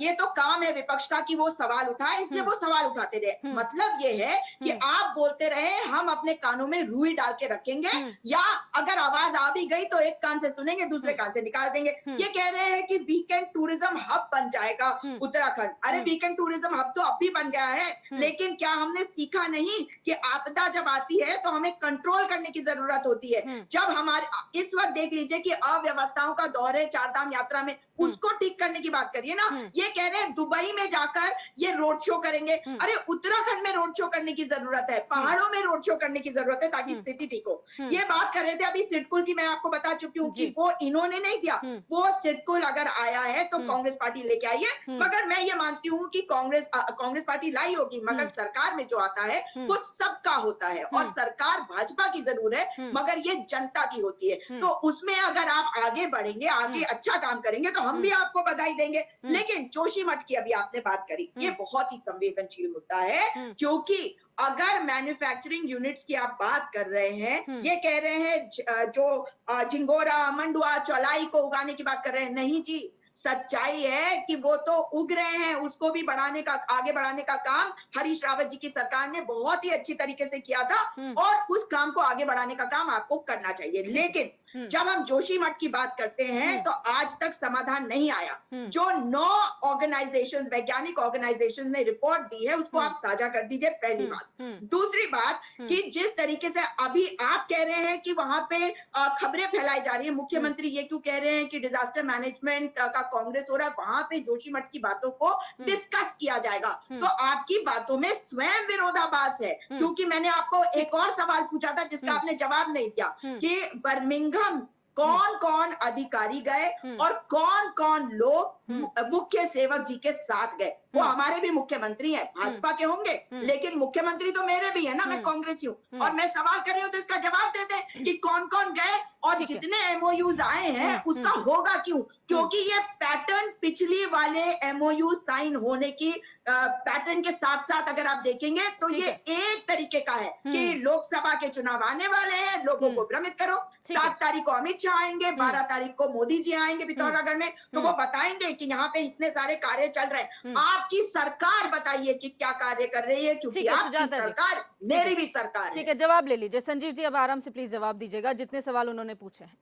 ये तो काम है विपक्ष का कि वो सवाल उठाए, इसलिए वो सवाल उठाते रहे। मतलब ये है कि आप बोलते रहे हम अपने कानों में रुई डाल के रखेंगे, या अगर आवाज आ भी गई तो एक कान से सुनेंगे, दूसरे कान से निकाल देंगे। ये कह रहे हैं कि वीकेंड टूरिज्म हब बन जाएगा उत्तराखंड। अरे वीकेंड टूरिज्म हब तो अब भी बन गया है, लेकिन क्या हमने सीखा नहीं कि आपदा जब आती है तो हमें कंट्रोल करने की जरूरत होती है। जब हमारे इस वक्त देख लीजिए कि अव्यवस्थाओं का दौर है चारधाम यात्रा में, उसको ठीक करने की बात करिए ना। ये कह रहे हैं दुबई में जाकर ये रोड शो करेंगे। अरे उत्तराखंड में रोड शो करने की जरूरत है, पहाड़ों में रोड शो करने की जरूरत है ताकि स्थिति ठीक हो। ये बात कर रहे थे अभी सिडकुल की, मैं आपको बता चुकी हूँ कि वो इन्होंने नहीं दिया। वो सिडकुल अगर आया है तो कांग्रेस पार्टी लेके आई है, मगर मैं ये मानती हूँ कि कांग्रेस पार्टी लाई होगी, मगर सरकार में जो आता है वो सबका होता है, और सरकार भाजपा की जरूर है मगर ये जनता की होती है। तो उसमें अगर आप आगे बढ़ेंगे, आगे अच्छा काम करेंगे तो हम भी आपको बधाई देंगे। लेकिन जोशीमठ की अभी आपने बात करी, ये बहुत ही संवेदनशील मुद्दा है, क्योंकि अगर मैन्युफैक्चरिंग यूनिट्स की आप बात कर रहे हैं, ये कह रहे हैं जो झिंगोरा, मंडुआ, चौलाई को उगाने की बात कर रहे हैं, नहीं जी, सच्चाई है कि वो तो उग रहे हैं, उसको भी आगे बढ़ाने का काम हरीश रावत जी की सरकार ने बहुत ही अच्छी तरीके से किया था, और उस काम को आगे बढ़ाने का काम आपको करना चाहिए। लेकिन जब हम जोशीमठ की बात करते हैं तो आज तक समाधान नहीं आया। जो 9 ऑर्गेनाइजेशंस, वैज्ञानिक ऑर्गेनाइजेशंस ने रिपोर्ट दी है, उसको आप साझा कर दीजिए, पहली बात। दूसरी बात कि जिस तरीके से अभी आप कह रहे हैं कि वहां पे खबरें फैलाई जा रही है, मुख्यमंत्री ये क्यों कह रहे हैं कि डिजास्टर मैनेजमेंट का कांग्रेस हो रहा है, वहां पे जोशीमठ की बातों को डिस्कस किया जाएगा, तो आपकी बातों में स्वयं विरोधाभास है। क्योंकि मैंने आपको एक और सवाल पूछा था जिसका आपने जवाब नहीं दिया कि बर्मिंघम कौन कौन अधिकारी गए और कौन कौन लोग मुख्य सेवक जी के साथ गए। वो हमारे भी मुख्यमंत्री हैं, भाजपा के होंगे, लेकिन मुख्यमंत्री तो मेरे भी है ना, मैं कांग्रेसी हूँ, और मैं सवाल कर रही हूँ तो इसका जवाब दे दें कि कौन कौन गए और जितने एमओयूज आए हैं उसका होगा क्यों? क्योंकि ये पैटर्न पिछली वाले एमओयू साइन होने की पैटर्न के साथ साथ अगर आप देखेंगे तो ये एक तरीके का है कि लोकसभा के चुनाव आने वाले हैं, लोगों को भ्रमित करो। 7 तारीख को अमित शाह आएंगे, 12 तारीख को मोदी जी आएंगे पिथौरागढ़ में, तो वो बताएंगे कि यहाँ पे इतने सारे कार्य चल रहे हैं। आपकी सरकार बताइए कि क्या कार्य कर रही है, क्योंकि आपकी सरकार मेरी भी सरकार है। ठीक है, जवाब ले लीजिए संजीव जी, अब आराम से प्लीज जवाब दीजिएगा जितने सवाल उन्होंने पूछे हैं।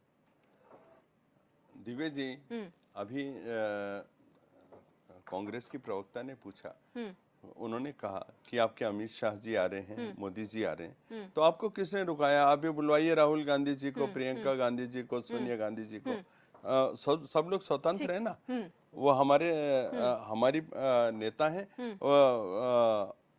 दिव्य जी, अभी कांग्रेस की प्रवक्ता ने पूछा, उन्होंने कहा कि आपके अमित शाह जी आ रहे हैं, मोदी जी आ रहे हैं, तो आपको किसने रुकाया? आप भी बुलवाइए राहुल गांधी जी को, प्रियंका गांधी जी को, सोनिया गांधी जी को। सब लोग स्वतंत्र है ना, वो हमारी नेता हैं,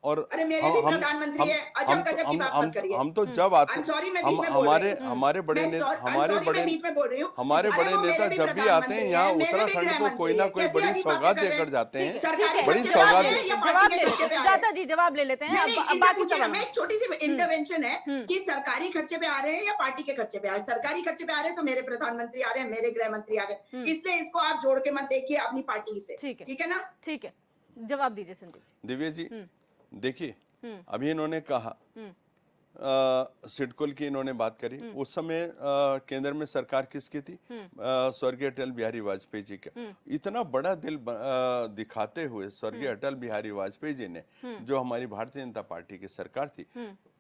और अरे मेरे भी प्रधानमंत्री है, अजब गजब की बात मत करिए। हम तो जब आते I'm sorry, मैं बीच में बोल रही हूँ। हमारे बड़े मैं नेता sorry, I'm हमारे sorry, बड़े मैं बीच में बोल रही हूँ। हमारे अरे बड़े वो नेता मेरे भी जब भी आते हैं प्रधानमंत्री यहाँ हैं, मेरे भी उत्तराखंड को कोई गृहमंत्री ना हैं। कोई कैसी बड़ी अजीब बातें सौगात कर रहे देकर हैं? जाते हैं, सरकारी बड़ी खर्चे पे आ सौगात रहे हैं या जवाब पार्टी ले के लेते खर्चे हैं पे आ रहे सुजाता हैं? जी, जवाब ले लेते हैं। नहीं अब इधर बाकी पूछिए ना, सवाल मैं एक छोटी सी इंटरवेंशन है कि सरकारी खर्चे पे आ रहे हैं या पार्टी के खर्चे पे आ रहे हैं। सरकारी खर्चे पे आ रहे हैं तो मेरे प्रधानमंत्री आ रहे हैं, मेरे गृह मंत्री आ रहे हैं, इसलिए इसको आप जोड़ के मत देखिए अपनी पार्टी से। ठीक है। ठीक है ना? ठीक है, जवाब दीजिए संदीप जी। दिव्या जी देखिए हम्म। अभी इन्होंने कहा हम्म। सिडकुल की इन्होंने बात करी, उस समय केंद्र में सरकार किसकी थी? स्वर्गीय अटल बिहारी वाजपेयी जी का। इतना बड़ा दिल दिखाते हुए स्वर्गीय अटल बिहारी वाजपेयी जी ने, जो हमारी भारतीय जनता पार्टी की सरकार थी,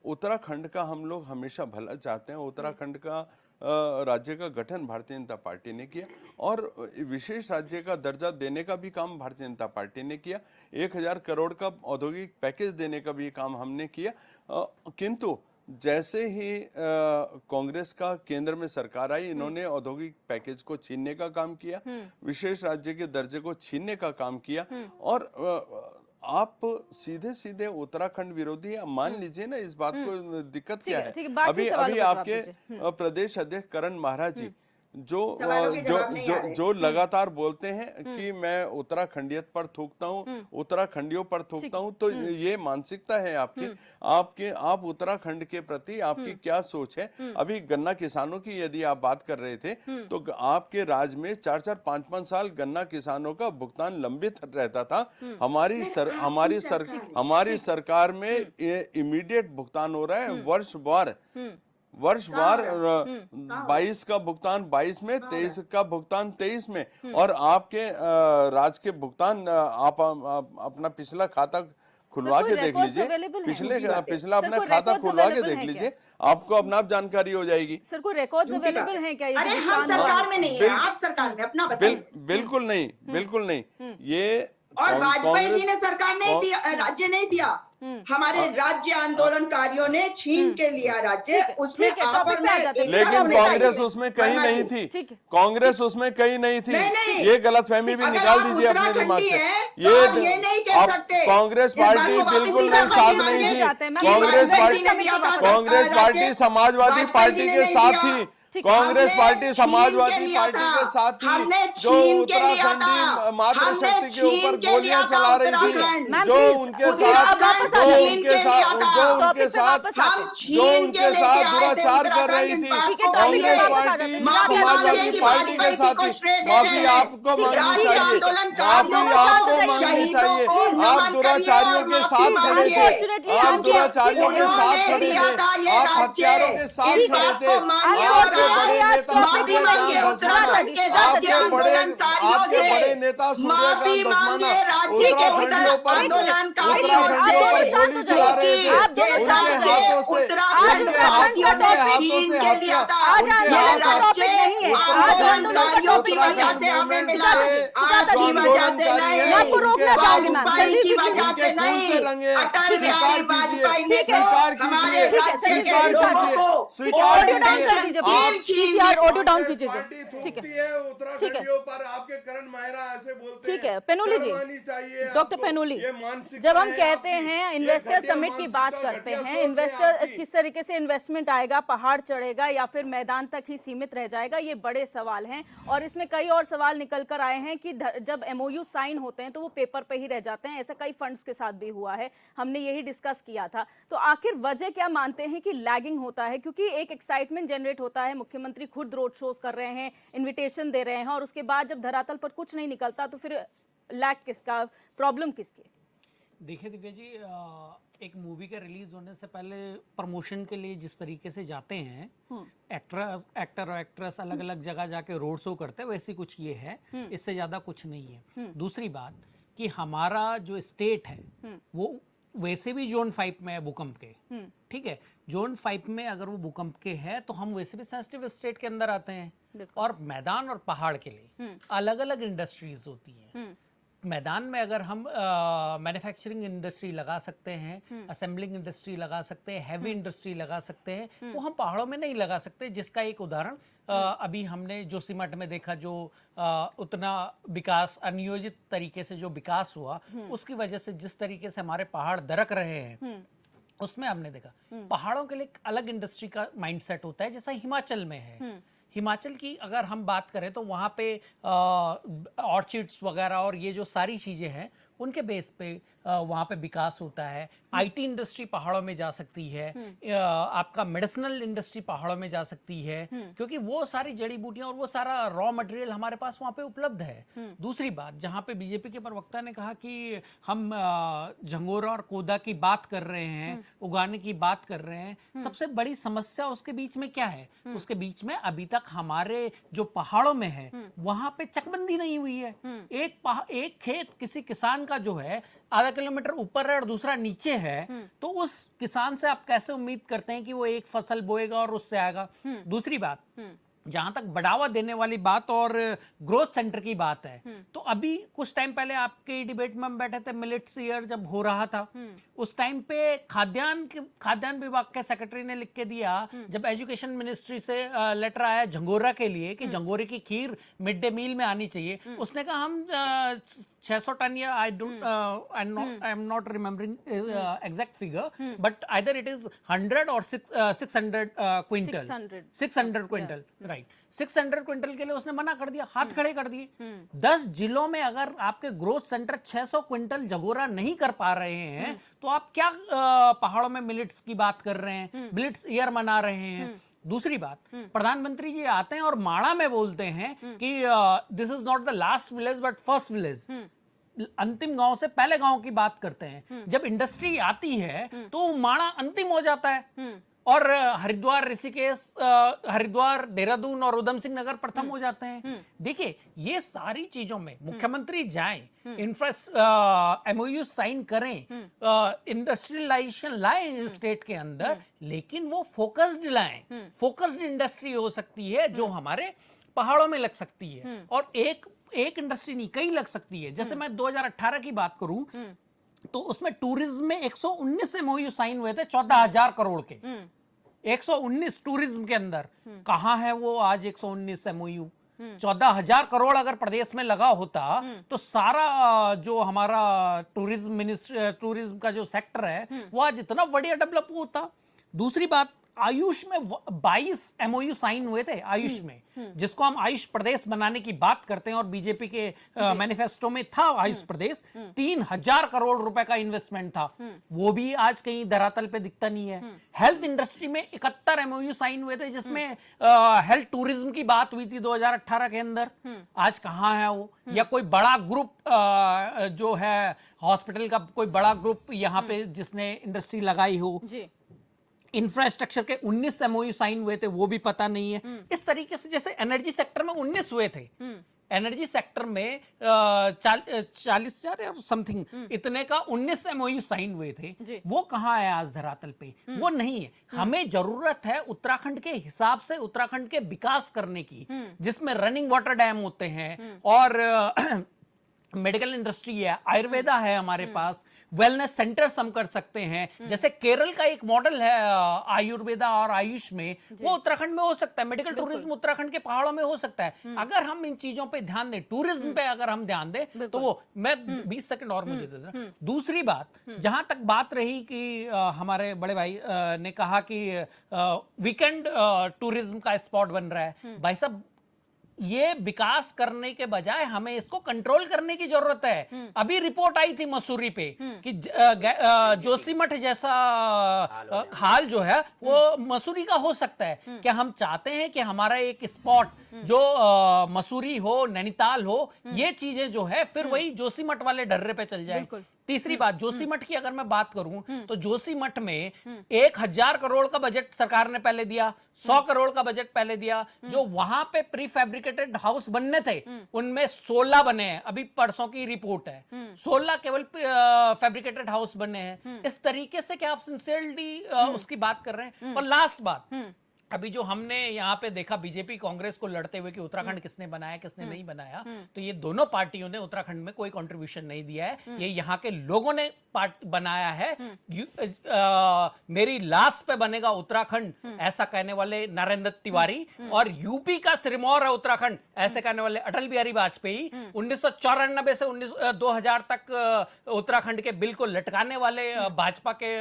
उत्तराखंड का हम लोग हमेशा भला चाहते हैं। उत्तराखंड का राज्य का गठन भारतीय जनता पार्टी ने किया और विशेष राज्य का दर्जा देने का भी काम भारतीय जनता पार्टी ने किया। 1000 करोड़ का औद्योगिक पैकेज देने का भी काम हमने किया। किंतु जैसे ही कांग्रेस का केंद्र में सरकार आई, इन्होंने औद्योगिक पैकेज को छीनने का काम किया, विशेष राज्य के दर्जे को छीनने का काम किया। और आप सीधे सीधे उत्तराखंड विरोधी हैं। मान लीजिए ना, इस बात को दिक्कत क्या है? ठीक है, बाकी अभी सवालों अभी का जवाब आपके दीजिए। प्रदेश अध्यक्ष करण महाराज जी जो सवालों के जवाब नहीं आ रहे। जो लगातार बोलते हैं कि मैं उत्तराखंडियत पर थूकता हूँ, उत्तराखंडियों पर थूकता हूँ, तो ये मानसिकता है आपकी। आप उत्तराखंड के प्रति आपकी क्या सोच है? अभी गन्ना किसानों की यदि आप बात कर रहे थे, तो आपके राज्य में 4-4, 5-5 साल गन्ना किसानों का भुगतान लंबित रहता था। हमारी सरकार में इमीडिएट भुगतान हो रहा है, वर्षवार 22 का भुगतान 22 में, 23 का भुगतान 23 में। और आपके राज्य के भुगतान आप अपना पिछला खाता खुलवा के देख लीजिए, पिछला अपना खाता खुलवा के देख लीजिए, आपको अपना आप जानकारी हो जाएगी। सर, कोई रिकॉर्ड्स अवेलेबल हैं क्या? ये अरे जो हम भुगतान हुआ सरकार है? में नहीं है, आप सरकार में अपना बताइए। बिल्कुल नहीं, बिल्कुल नहीं। ये और वाजपेयी जी ने कांग्रेस सरकार नहीं दिया, राज्य नहीं दिया। हमारे राज्य आंदोलनकारियों ने छीन के लिया राज्य, उसमें ठीक है, आप टॉपिक और पे आ मैं जाते हैं। एक लेकिन साथ होने कांग्रेस चाहिए। उसमें कहीं वर्मा नहीं जी, थी, ठीक है। कांग्रेस उसमें कहीं नहीं थी। नहीं। ये गलतफहमी भी अगर निकाल आप दीजिए अपने दिमाग उत्तराखंडी से। हैं, तो आप ये नहीं कह आप सकते। कांग्रेस इस बात पार्टी को वापस बिल्कुल नहीं नहीं साथ करनी नहीं चाहिए। थी। मैं कांग्रेस वाजपेयी पार्टी जी ने दिया था कांग्रेस पार्टी राज्य, समाजवादी वाजपेयी पार्टी जी ने के नहीं साथ दिया। थी। ठीक है। कांग्रेस हमने पार्टी छीन के समाजवादी लिया पार्टी था। के साथ थी, हमने जो छीन के लिया था। उत्तराखंडी मातृशक्ति हमने के ऊपर छीन के गोलियां लिया था चला रही उत्तराखंड। थी, मैम, जो प्लीज, उनके प्लीज, साथ अब वापस आ जाइए। टॉपिक पे वापस आते हैं। जो उनके साथ दुराचार कर रही थी, ठीक है, कांग्रेस टॉपिक पे वापस आ पार्टी जाते हैं। समाजवादी पार्टी के साथ थी। माफी आपको मांगनी चाहिए, माफी आपको मांगनी चाहिए। आप दुराचारियों के साथ खड़े थे, आप दुराचारियों के साथ खड़े थे, आप हत्यारों के साथ खड़े थे। आपके बड़े नेता सूर्यकांत धस्माना, आपके बड़े नेता सूर्यकांत धस्माना उत्तराखंडियों पर गोली चला रहे थे। उनके हाथों से ऑडियो डाउन कीजिए। ठीक है, उत्तराखंडियों पर आपके करण मायरा ऐसे बोलते हैं। ठीक है, पेनोली जी, डॉक्टर पेनोली, जब हम कहते हैं इन्वेस्टर समिट की बात करते हैं, इन्वेस्टर किस तरीके से इन्वेस्टमेंट आएगा, पहाड़ चढ़ेगा या फिर मैदान तक ही सीमित रह जाएगा, ये बड़े सवाल हैं। और इसमें कई और सवाल निकल कर आए हैं कि जब एमओयू साइन होते हैं तो वो पेपर पे ही रह जाते हैं। ऐसा कई फंड्स के साथ भी हुआ है, हमने यही डिस्कस किया था। तो आखिर वजह क्या मानते हैं कि लैगिंग होता है? क्योंकि एक एक्साइटमेंट जनरेट होता है, मुख्यमंत्री खुद रोड शोज कर रहे हैं, इन्विटेशन दे रहे हैं, और उसके बाद जब धरातल पर कुछ नहीं निकलता तो फिर लैग किसका, प्रॉब्लम किसकी? देखिए दिव्या जी, एक मूवी के रिलीज होने से पहले प्रमोशन के लिए जिस तरीके से जाते हैं एक्टर और एक्ट्रेस अलग अलग जगह जाके रोड शो करते हैं, वैसी कुछ ये है, इससे ज्यादा कुछ नहीं है। दूसरी बात कि हमारा जो स्टेट है वो वैसे भी जोन 5 में है भूकंप के, ठीक है। जोन 5 में अगर वो भूकंप के है तो हम वैसे भी सेंसिटिव स्टेट के अंदर आते हैं। और मैदान और पहाड़ के लिए अलग अलग इंडस्ट्रीज होती हैं। मैदान में अगर हम मैन्युफैक्चरिंग इंडस्ट्री लगा सकते हैं, असेंबलिंग इंडस्ट्री लगा सकते हैं, हैवी इंडस्ट्री लगा सकते हैं, वो हम पहाड़ों में नहीं लगा सकते। जिसका एक उदाहरण अभी हमने जोशीमठ में देखा, जो उतना विकास, अनियोजित तरीके से जो विकास हुआ, उसकी वजह से जिस तरीके से हमारे पहाड़ दरक रहे हैं, उसमें हमने देखा पहाड़ों के लिए एक अलग इंडस्ट्री का माइंडसेट होता है, जैसा हिमाचल में है। हिमाचल की अगर हम बात करें तो वहाँ पे ऑर्चिड्स वगैरह और ये जो सारी चीज़ें हैं, उनके बेस पे वहाँ पे विकास होता है। आईटी इंडस्ट्री पहाड़ों में जा सकती है, आपका मेडिसिनल इंडस्ट्री पहाड़ों में जा सकती है, क्योंकि वो सारी जड़ी बूटियां और वो सारा रॉ मटेरियल हमारे पास वहाँ पे उपलब्ध है। दूसरी बात, जहाँ पे बीजेपी के प्रवक्ता ने कहा कि हम झंगोरा और कोदा की बात कर रहे हैं, उगाने की बात कर रहे हैं, सबसे बड़ी समस्या उसके बीच में क्या है? उसके बीच में अभी तक हमारे जो पहाड़ों में है, वहां पे चकबंदी नहीं हुई है। एक खेत किसी किसान का जो है आधा किलोमीटर ऊपर है और दूसरा नीचे है, तो उस किसान से आप कैसे उम्मीद करते हैं कि वो एक फसल बोएगा और उससे आएगा? दूसरी बात, जहां तक बढ़ावा देने वाली बात और ग्रोथ सेंटर की बात है, तो अभी कुछ टाइम पहले आपके डिबेट में हम बैठे थे, मिलेट्स ईयर जब हो रहा था, उस टाइम पे खाद्यान्न विभाग के सेक्रेटरी ने लिख के दिया, जब एजुकेशन मिनिस्ट्री से लेटर आया झंगोरा के लिए कि झंगोरे की खीर मिड डे मील में आनी चाहिए, उसने कहा हम 600 टन या I am not remembering exact figure, but either it is 100 और 600 क्विंटल, 600 क्विंटल, राइट, 600 क्विंटल के लिए उसने मना कर दिया, हाथ खड़े कर दिए। 10 जिलों में अगर आपके ग्रोथ सेंटर 600 क्विंटल झंगोरा नहीं कर पा रहे हैं, तो आप क्या पहाड़ों में मिलेट्स की बात कर रहे हैं, मिलेट्स ईयर मना रहे हैं? दूसरी बात, प्रधानमंत्री जी आते हैं और माणा में बोलते हैं कि this is not the last village but first village, अंतिम गांव से पहले गांव की बात करते हैं। जब इंडस्ट्री आती है तो माणा अंतिम हो जाता है, और हरिद्वार, ऋषिकेश, हरिद्वार, देहरादून और उधम सिंह नगर प्रथम हो जाते हैं। देखिए, ये सारी चीजों में मुख्यमंत्री जाएं, एमओयू साइन करें, इंडस्ट्रियलाइजेशन लाएं स्टेट के अंदर, लेकिन वो फोकस्ड लाएं। फोकस्ड इंडस्ट्री हो सकती है जो हमारे पहाड़ों में लग सकती है, और एक इंडस्ट्री नहीं, कई लग सकती है। जैसे मैं 2018 की बात करूं तो उसमें टूरिज्म में 119 एमओयू साइन हुए थे 14,000 करोड़ के। 119 टूरिज्म के अंदर, कहां है वो आज 119 एमओयू? 14,000 करोड़ अगर प्रदेश में लगा होता तो सारा जो हमारा टूरिज्म का जो सेक्टर है वो आज इतना बढ़िया डेवलप होता। दूसरी बात, आयुष में 22 एमओयू साइन हुए थे आयुष में, जिसको हम आयुष प्रदेश बनाने की बात करते हैं, और बीजेपी के मैनिफेस्टो में था आयुष प्रदेश। 3,000 करोड़ रुपए का इन्वेस्टमेंट था, वो भी आज कहीं धरातल पे दिखता नहीं है। हेल्थ इंडस्ट्री में 71 एमओयू साइन हुए थे, जिसमें हेल्थ टूरिज्म की बात हुई थी 2018 के अंदर। आज कहाँ है वो? या कोई बड़ा ग्रुप जो है हॉस्पिटल का, कोई बड़ा ग्रुप यहाँ पे जिसने इंडस्ट्री लगाई हो। इंफ्रास्ट्रक्चर के 19 एमओयू साइन हुए थे, वो भी पता नहीं है। इस तरीके से जैसे एनर्जी सेक्टर में 19 हुए थे, एनर्जी सेक्टर में 40,000 या समथिंग इतने का 19 एमओयू साइन हुए थे, वो कहाँ है आज धरातल पे? वो नहीं है। हमें जरूरत है उत्तराखंड के हिसाब से उत्तराखंड के विकास करने की, जिसमें रनिंग वाटर डैम होते हैं और मेडिकल इंडस्ट्री है, आयुर्वेदा है हमारे पास, वेलनेस सेंटर्स हम कर सकते हैं। जैसे केरल का एक मॉडल है आयुर्वेदा और आयुष में, वो उत्तराखंड में हो सकता है। मेडिकल टूरिज्म उत्तराखंड के पहाड़ों में हो सकता है, अगर हम इन चीजों पे ध्यान दें, टूरिज्म पे अगर हम ध्यान दें तो वो। मैं 20 सेकंड और मुझे दे देना। दूसरी बात, जहां तक बात रही कि हमारे बड़े भाई ने कहा कि वीकेंड टूरिज्म का स्पॉट बन रहा है, भाई साहब ये विकास करने के बजाय हमें इसको कंट्रोल करने की जरूरत है। अभी रिपोर्ट आई थी मसूरी पे कि जोशीमठ जैसा हाल जो है वो मसूरी का हो सकता है। क्या हम चाहते हैं कि हमारा एक स्पॉट जो मसूरी हो, नैनीताल हो, ये चीजें जो है फिर वही जोशीमठ वाले डर्रे पे चल जाए? तीसरी बात, जोशीमठ की अगर मैं बात करूं तो जोशीमठ में 1,000 करोड़ का बजट सरकार ने पहले दिया, 100 करोड़ का बजट पहले दिया। जो वहां पे प्री फैब्रिकेटेड हाउस बनने थे उनमें 16 बने हैं, अभी परसों की रिपोर्ट है, 16 केवल फैब्रिकेटेड हाउस बने हैं। इस तरीके से क्या आप सिंसियरली उसकी बात कर रहे हैं? और लास्ट बात, अभी जो हमने यहाँ पे देखा बीजेपी कांग्रेस को लड़ते हुए कि उत्तराखंड किसने बनाया किसने नहीं बनाया, तो ये दोनों पार्टियों ने उत्तराखंड में कोई कंट्रीब्यूशन नहीं दिया है, ये यहाँ के लोगों ने बनाया है। मेरी लाश पे बनेगा उत्तराखंड ऐसा कहने वाले नरेंद्र तिवारी, और यूपी का सिरमौर है उत्तराखंड ऐसे कहने वाले अटल बिहारी वाजपेयी। 1994 से 2000 तक उत्तराखंड के बिल को लटकाने वाले भाजपा के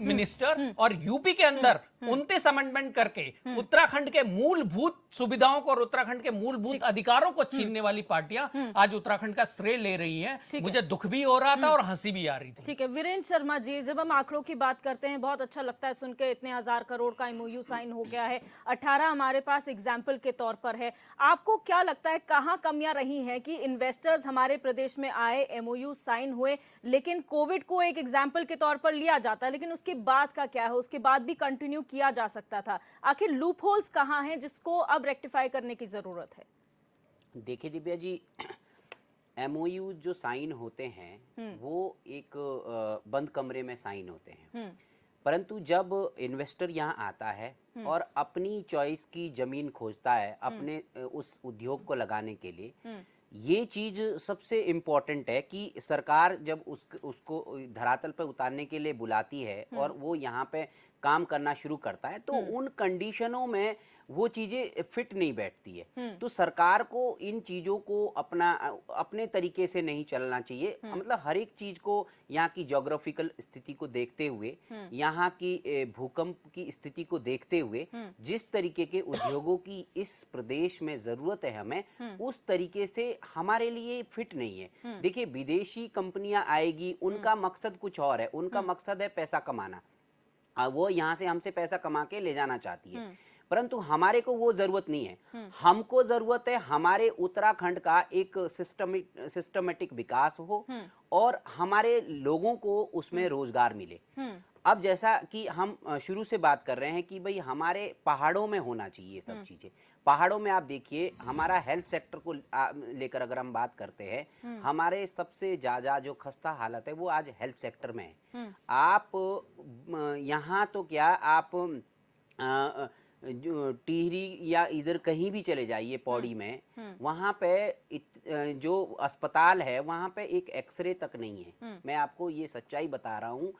मिनिस्टर, और यूपी के अंदर 29 अमेंडमेंट करके उत्तराखंड के मूलभूत सुविधाओं को और उत्तराखंड के मूलभूत अधिकारों को छीनने वाली पार्टियां आज उत्तराखंड का श्रेय ले रही हैं। मुझे दुख भी हो रहा था और हंसी भी आ रही थी। ठीक है वीरेंद्र शर्मा जी, जब हम आंकड़ों की बात करते हैं बहुत अच्छा लगता है सुन के, इतने 1000 करोड़ का एमओयू साइन हो गया है, 18 हमारे पास एग्जाम्पल के तौर पर है। आपको क्या लगता है कहां कमियां रही हैं कि इन्वेस्टर्स हमारे प्रदेश में आए, एमओयू साइन हुए, लेकिन कोविड को एक एग्जाम्पल के तौर पर लिया जाता है, लेकिन उसके बाद का क्या है, उसके बाद भी कंटिन्यू किया जा सकता था। आखिर लूप होल्स कहां हैं जिसको अब रेक्टिफाई करने की जरूरत है? देखिए दिव्या जी, एमओयू जो साइन होते हैं वो एक बंद कमरे में साइन होते हैं, परंतु जब इन्वेस्टर यहाँ आता है और अपनी चॉइस की जमीन खोजता है अपने उस उद्योग को लगाने के लिए, ये चीज सबसे इम्पोर्टेंट है कि सरकार जब उसको धरातल पर उतारने के लिए बुलाती है और वो यहाँ पे काम करना शुरू करता है, तो उन कंडीशनों में वो चीजें फिट नहीं बैठती है। तो सरकार को इन चीजों को अपने तरीके से नहीं चलना चाहिए। मतलब हर एक चीज को यहाँ की ज्योग्राफिकल स्थिति को देखते हुए, यहाँ की भूकंप की स्थिति को देखते हुए, जिस तरीके के उद्योगों की इस प्रदेश में जरूरत है हमें, उस तरीके से हमारे लिए फिट नहीं है। देखिए, विदेशी कंपनियां आएगी, उनका मकसद कुछ और है, उनका मकसद है पैसा कमाना, वो यहाँ से हमसे पैसा कमा के ले जाना चाहती है, परंतु हमारे को वो जरूरत नहीं है। हमको जरूरत है हमारे उत्तराखंड का एक सिस्टमेटिक विकास हो और हमारे लोगों को उसमें रोजगार मिले। अब जैसा कि हम शुरू से बात कर रहे हैं कि भाई हमारे पहाड़ों में होना चाहिए ये सब चीजें। पहाड़ों में आप देखिए, हमारा हेल्थ सेक्टर को लेकर अगर हम बात करते हैं, हमारे सबसे ज्यादा जो खस्ता हालत है वो आज हेल्थ सेक्टर में है। आप यहाँ तो क्या, आप जो टिहरी या इधर कहीं भी चले जाइए पौड़ी में, वहाँ पे जो अस्पताल है वहाँ पे एक एक्सरे तक नहीं है। मैं आपको ये सच्चाई बता रहा हूँ।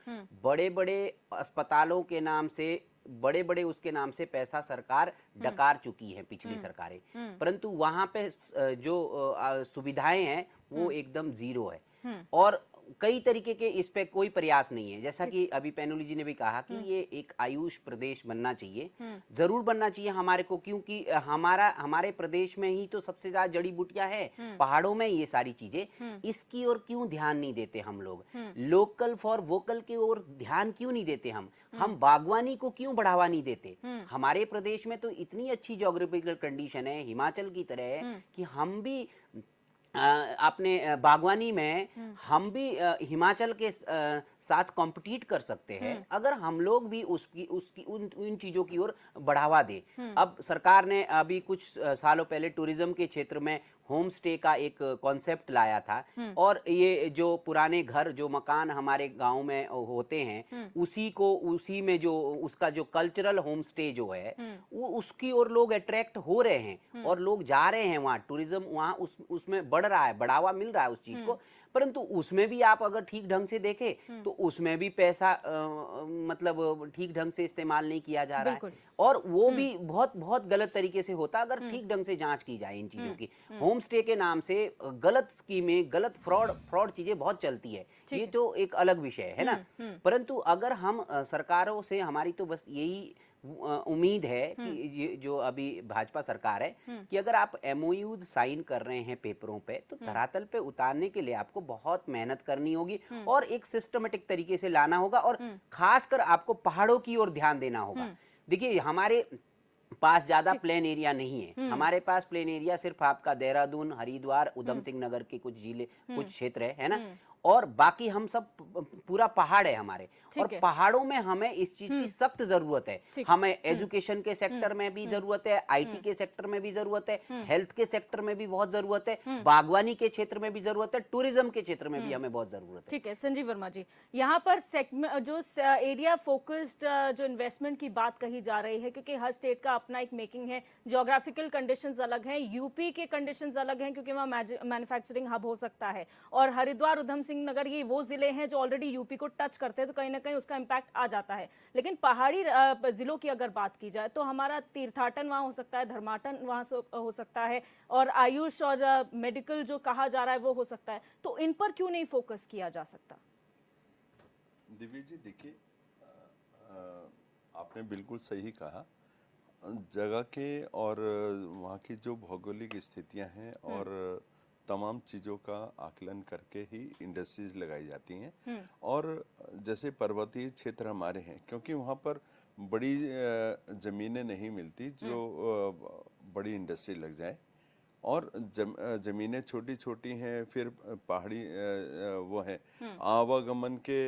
बड़े बड़े अस्पतालों के नाम से, बड़े बड़े उसके नाम से पैसा सरकार डकार चुकी है, पिछली सरकारें, परंतु वहाँ पे जो सुविधाएं हैं वो एकदम जीरो है और कई तरीके के इस पे कोई प्रयास नहीं है। जैसा कि अभी पैनुली जी ने भी कहा कि ये एक आयुष प्रदेश बनना चाहिए, जरूर बनना चाहिए हमारे को, क्योंकि हमारे प्रदेश में ही तो सबसे ज्यादा जड़ी बूटियां है, पहाड़ों में ये सारी चीजें। इसकी ओर क्यों ध्यान नहीं देते हम लोग? लोकल फॉर वोकल की ओर ध्यान क्यों नहीं देते हम बागवानी को क्यों बढ़ावा नहीं देते? हमारे प्रदेश में तो इतनी अच्छी ज्योग्राफिकल कंडीशन है, हिमाचल की तरह है, कि हम भी अपने बागवानी में हम भी हिमाचल के साथ कॉम्पिटिट कर सकते हैं अगर हम लोग भी उसकी उन चीजों की ओर बढ़ावा दे। अब सरकार ने अभी कुछ सालों पहले टूरिज्म के क्षेत्र में होम स्टे का एक कॉन्सेप्ट लाया था, और ये जो पुराने घर, जो मकान हमारे गांव में होते हैं, उसी में जो उसका जो कल्चरल होम स्टे जो है वो उसकी ओर लोग अट्रैक्ट हो रहे हैं और लोग जा रहे हैं वहाँ। टूरिज्म वहाँ उसमें बढ़ रहा है, बढ़ावा मिल रहा है उस चीज को, परंतु उसमें भी आप अगर ठीक ढंग से देखें तो उसमें भी पैसा मतलब ठीक ढंग से इस्तेमाल नहीं किया जा रहा है, और वो भी बहुत बहुत गलत तरीके से होता अगर ठीक ढंग से जांच की जाए इन चीजों की। होम स्टे के नाम से गलत स्कीमें, गलत फ्रॉड चीजें बहुत चलती है, ये तो एक अलग विषय है ना। परंतु अगर हम सरकारों से, हमारी तो बस यही उम्मीद है कि जो अभी भाजपा सरकार है कि अगर आप एमओयूज साइन कर रहे हैं पेपरों पे, तो धरातल पे उतारने के लिए आपको बहुत मेहनत करनी होगी और एक सिस्टमेटिक तरीके से लाना होगा, और खासकर आपको पहाड़ों की ओर ध्यान देना होगा। देखिए, हमारे पास ज्यादा प्लेन एरिया नहीं है, हमारे पास प्लेन एरिया सिर्फ आपका देहरादून, हरिद्वार, उधम सिंह नगर के कुछ जिले, कुछ क्षेत्र है ना, और बाकी हम सब पूरा पहाड़ है हमारे, ठीक और है। पहाड़ों में हमें इस चीज की सख्त जरूरत है। ठीक। हमें एजुकेशन के सेक्टर में भी जरूरत है, आईटी के सेक्टर में भी जरूरत है, हेल्थ के सेक्टर में भी बहुत जरूरत है, बागवानी के क्षेत्र में भी जरूरत है, टूरिज्म के क्षेत्र में भी हमें बहुत जरूरत है। ठीक है संजीव वर्मा जी, यहाँ पर जो एरिया फोकस्ड जो इन्वेस्टमेंट की बात कही जा रही है, क्योंकि हर स्टेट का अपना एक मेकिंग है, ज्योग्राफिकल कंडीशंस अलग हैं, यूपी के कंडीशंस अलग हैं क्योंकि वहाँ मैन्युफैक्चरिंग हब हो सकता है, और हरिद्वार उधम सिंह नगर ये वो जिले हैं जो ऑलरेडी यूपी को टच करते हैं, तो कहीं ना कहीं उसका इम्पैक्ट आ जाता है। लेकिन पहाड़ी जिलों की अगर बात की जाए तो हमारा तीर्थाटन वहाँ हो सकता है, धर्माटन वहाँ हो सकता है, और आयुष और मेडिकल जो कहा जा रहा है वो हो सकता है, तो इन पर क्यों नहीं फोकस किया जा सकता? दिव्या जी देखिए, आपने बिल्कुल सही कहा। जगह के और वहाँ की जो भौगोलिक स्थितियाँ हैं और तमाम चीज़ों का आकलन करके ही इंडस्ट्रीज लगाई जाती हैं। और जैसे पर्वतीय क्षेत्र हमारे हैं, क्योंकि वहाँ पर बड़ी ज़मीनें नहीं मिलती जो बड़ी इंडस्ट्री लग जाए, और ज़मीनें छोटी छोटी हैं, फिर पहाड़ी वो है आवागमन के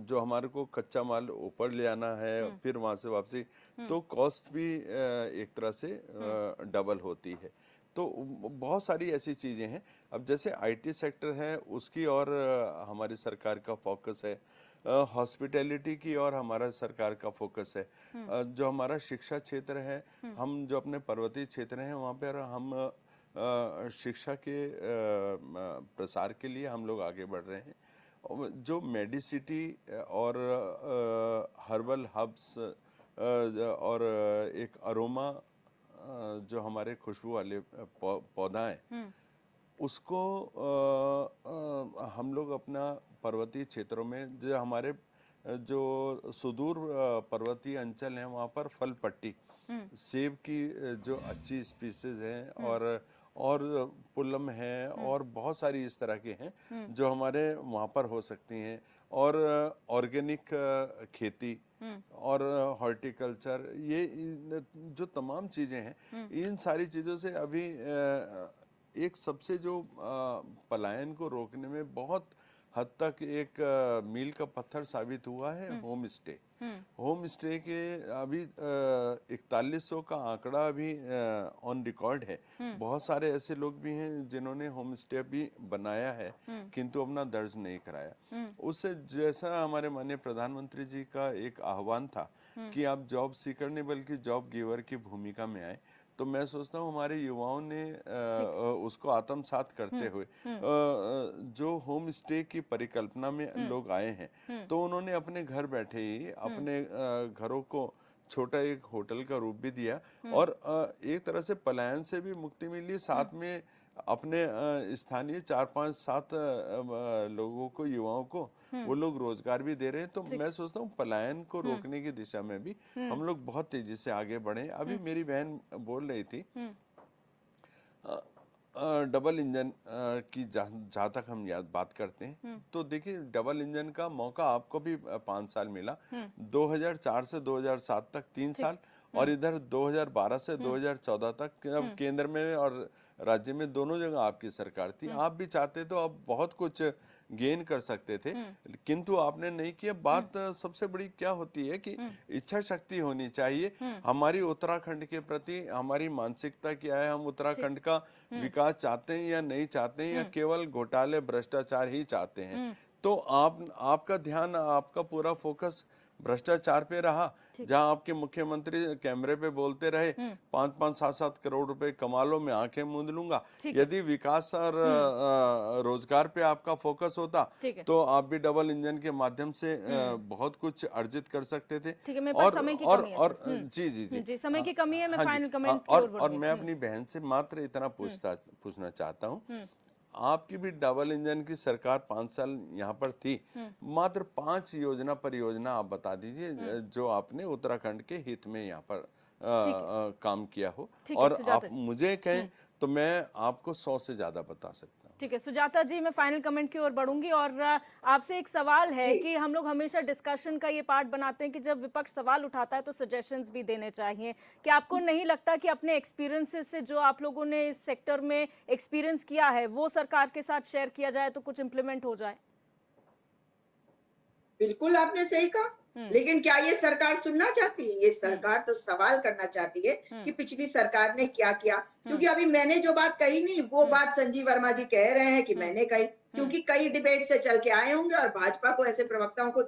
जो हमारे को कच्चा माल ऊपर ले आना है फिर वहाँ से वापसी, तो कॉस्ट भी एक तरह से डबल होती है। तो बहुत सारी ऐसी चीज़ें हैं। अब जैसे आईटी सेक्टर है उसकी और हमारी सरकार का फोकस है, हॉस्पिटैलिटी की और हमारा सरकार का फोकस है। जो हमारा शिक्षा क्षेत्र है, हम जो अपने पर्वतीय क्षेत्र हैं वहाँ पर हम शिक्षा के प्रसार के लिए हम लोग आगे बढ़ रहे हैं। जो मेडिसिटी और हर्बल हब्स और एक अरोमा जो हमारे खुशबू वाले पौधा हैं, उसको हम लोग अपना पर्वतीय क्षेत्रों में, जो हमारे जो सुदूर पर्वतीय अंचल हैं वहाँ पर फल पट्टी सेब की जो अच्छी स्पीसीज हैं, और पुलम है और बहुत सारी इस तरह के हैं जो हमारे वहाँ पर हो सकती हैं, और ऑर्गेनिक खेती और हॉर्टिकल्चर, ये जो तमाम चीज़ें हैं, इन सारी चीज़ों से अभी एक सबसे जो पलायन को रोकने में बहुत हद तक एक मील का पत्थर साबित हुआ है होम स्टे। होम स्टे के अभी 4100 का आंकड़ा अभी ऑन रिकॉर्ड है। बहुत सारे ऐसे लोग भी हैं जिन्होंने होम स्टे भी बनाया है किंतु अपना दर्ज नहीं कराया। उससे जैसा हमारे माननीय प्रधानमंत्री जी का एक आह्वान था कि आप जॉब सीकर नहीं बल्कि जॉब गिवर की भूमिका में आए, तो मैं सोचता हूँ हमारे युवाओं ने उसको आत्मसात करते हुए जो होम स्टे की परिकल्पना में लोग आए हैं, तो उन्होंने अपने घर बैठे ही अपने घरों को छोटा एक होटल का रूप भी दिया, और एक तरह से पलायन से भी मुक्ति मिली, साथ में अपने स्थानीय 4-5-7 लोगों को, युवाओं को वो लोग रोजगार भी दे रहे हैं। तो मैं सोचता हूँ पलायन को रोकने की दिशा में भी हम लोग बहुत तेजी से आगे बढ़े। अभी मेरी बहन बोल रही थी डबल इंजन की जहाँ तक हम बात करते हैं, तो देखिए डबल इंजन का मौका आपको भी 5 साल मिला, 2004 से 2007 तक 3 साल, और इधर 2012 से 2014 तक केंद्र में और राज्य में दोनों जगह आपकी सरकार थी। आप भी चाहते तो आप बहुत कुछ गेन कर सकते थे, किंतु आपने नहीं किया। बात सबसे बड़ी क्या होती है कि इच्छा शक्ति होनी चाहिए। हमारी उत्तराखंड के प्रति हमारी मानसिकता क्या है, हम उत्तराखंड का विकास चाहते हैं या नहीं चाहते हैं, या केवल घोटाले भ्रष्टाचार ही चाहते हैं। तो आपका ध्यान, आपका पूरा फोकस भ्रष्टाचार पे रहा, जहां आपके मुख्यमंत्री कैमरे पे बोलते रहे 5-5, 7-7 करोड़ रुपए कमा लो, मैं आंखें मूंद लूंगा। यदि विकास और रोजगार पे आपका फोकस होता तो आप भी डबल इंजन के माध्यम से बहुत कुछ अर्जित कर सकते थे। ठीक है, मेरे पास समय की कमी है और सर। जी जी जी जी, समय की कमी है, मैं हाँ जी, फाइनल कमेंट की ओर बढ़ और रही हूँ। मैं अपनी बहन से मात्र इतना पूछना चाहता हूँ, आपकी भी डबल इंजन की सरकार 5 साल यहाँ पर थी, मात्र 5 योजना परियोजना आप बता दीजिए जो आपने उत्तराखंड के हित में यहाँ पर काम किया हो, और आप मुझे कहें तो मैं आपको 100 से ज्यादा बता सकता हूँ। ठीक है सुजाता जी, मैं फाइनल कमेंट की ओर बढ़ूंगी और आपसे एक सवाल है जी। कि हम लोग हमेशा डिस्कशन का ये पार्ट बनाते हैं कि जब विपक्ष सवाल उठाता है तो सजेशंस भी देने चाहिए। क्या आपको नहीं लगता कि अपने एक्सपीरियंसेस से जो आप लोगों ने इस सेक्टर में एक्सपीरियंस किया है वो सरकार के साथ शेयर किया जाए तो कुछ इम्प्लीमेंट हो जाए? बिल्कुल आपने सही कहा, लेकिन क्या ये सरकार सुनना चाहती है? ये सरकार तो सवाल करना चाहती है कि पिछली सरकार ने क्या किया, क्योंकि अभी मैंने जो बात कही नहीं, वो बात संजीव वर्मा जी कह रहे हैं कि मैंने कही, क्योंकि कई डिबेट से चल के आए होंगे और भाजपा को ऐसे प्रवक्ताओं को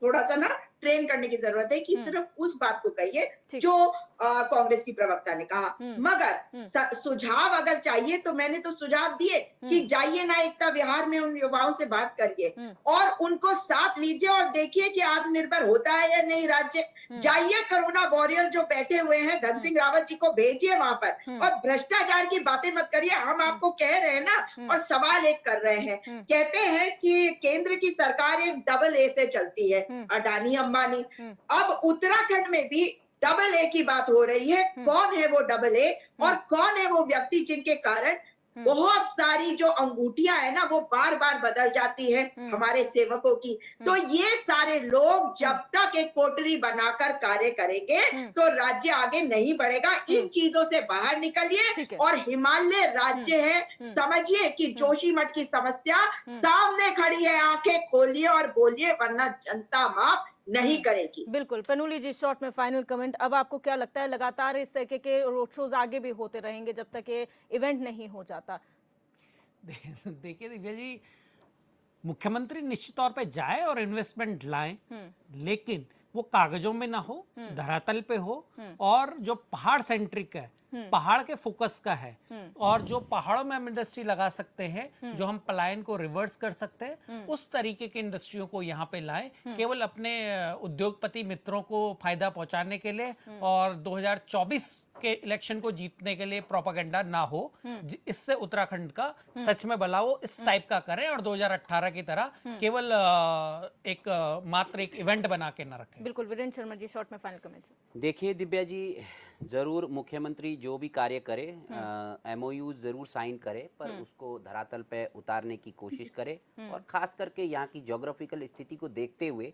थोड़ा सा ना ट्रेन करने की जरूरत है कि सिर्फ उस बात को कहिए ठीक। जो कांग्रेस की प्रवक्ता ने कहा। मगर सुझाव अगर चाहिए तो मैंने तो सुझाव दिए कि जाइए ना एकता विहार में उन युवाओं से बात करिए और उनको साथ लीजिए और देखिए कि आत्मनिर्भर होता है या नहीं राज्य। जाइए कोरोना वॉरियर जो बैठे हुए हैं धन सिंह रावत जी को भेजिए वहां पर और भ्रष्टाचार की बातें मत करिए। हम आपको कह रहे हैं ना और सवाल एक कर रहे हैं, कहते हैं कि केंद्र की सरकार एक डबल ए से चलती है, अडानी अंबानी। अब उत्तराखंड में भी डबल ए की बात हो रही है। कौन है वो डबल ए और कौन है वो व्यक्ति जिनके कारण बहुत सारी जो अंगूठियां है ना वो बार बार बदल जाती है हमारे सेवकों की। तो ये सारे लोग जब तक एक कोटरी बनाकर कार्य करेंगे तो राज्य आगे नहीं बढ़ेगा। इन चीजों से बाहर ठीक निकलिए है। और हिमालय राज्य है, समझिए कि जोशीमठ की समस्या सामने खड़ी है, आंखें खोलिए और बोलिए वरना जनता माफ नहीं करेगी। बिल्कुल पनूली जी, शॉर्ट में फाइनल कमेंट। अब आपको क्या लगता है लगातार इस तरीके के रोड शोज आगे भी होते रहेंगे जब तक ये इवेंट नहीं हो जाता? देखिए दिव्या जी, मुख्यमंत्री निश्चित तौर पे जाए और इन्वेस्टमेंट लाए, लेकिन वो कागजों में ना हो, धरातल पे हो और जो पहाड़ सेंट्रिक है, पहाड़ के फोकस का है और जो पहाड़ों में हम इंडस्ट्री लगा सकते हैं, जो हम पलायन को रिवर्स कर सकते हैं, उस तरीके की इंडस्ट्रियों को यहाँ पे लाएं, केवल अपने उद्योगपति मित्रों को फायदा पहुंचाने के लिए और 2024 के इलेक्शन को जीतने के लिए प्रोपेगेंडा ना हो। इससे उत्तराखंड का सच में भला हो, इस टाइप का करें और 2018 की तरह केवल मात्र एक इवेंट बना के ना रखें। बिल्कुल वीरेंद्र शर्मा जी, शॉर्ट में फाइनल कमेंट। देखिए दिव्या जी, ज़रूर मुख्यमंत्री जो भी कार्य करे, एमओयू ज़रूर साइन करे, पर उसको धरातल पे उतारने की कोशिश करे और ख़ास करके यहाँ की ज्योग्राफिकल स्थिति को देखते हुए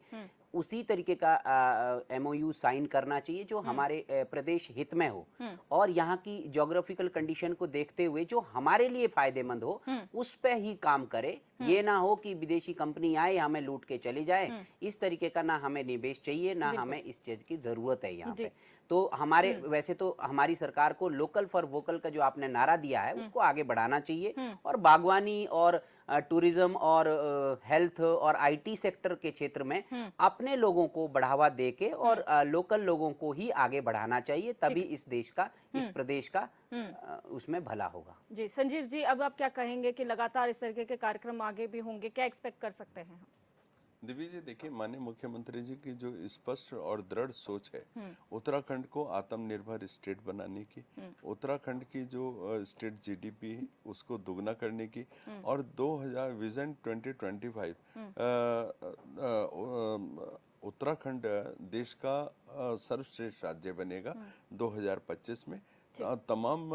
उसी तरीके का एमओयू साइन करना चाहिए जो हमारे प्रदेश हित में हो और यहाँ की ज्योग्राफिकल कंडीशन को देखते हुए जो हमारे लिए फायदेमंद हो उस पे ही काम करे। ये ना हो कि विदेशी कंपनी आए हमें लूट के चली जाए, इस तरीके का ना हमें निवेश चाहिए, ना हमें इस चीज की जरूरत है यहाँ पे। तो हमारे वैसे तो हमारी सरकार को लोकल फॉर वोकल का जो आपने नारा दिया है उसको आगे बढ़ाना चाहिए और बागवानी और टूरिज्म और हेल्थ और आईटी सेक्टर के क्षेत्र में अपने लोगों को बढ़ावा देके और लोकल लोगों को ही आगे बढ़ाना चाहिए, तभी इस देश का, इस प्रदेश का उसमें भला होगा। जी संजीव जी, अब आप क्या कहेंगे कि लगातार इस तरीके के कार्यक्रम आगे भी होंगे, क्या एक्सपेक्ट कर सकते हैं हम? दिव्या जी देखिए, माननीय मुख्यमंत्री जी की जो स्पष्ट और दृढ़ सोच है उत्तराखंड को आत्मनिर्भर स्टेट बनाने की, उत्तराखंड की जो स्टेट जीडीपी है उसको दुगना करने की और 2000 विजन 2025 उत्तराखंड देश का सर्वश्रेष्ठ राज्य बनेगा 2025 में। तमाम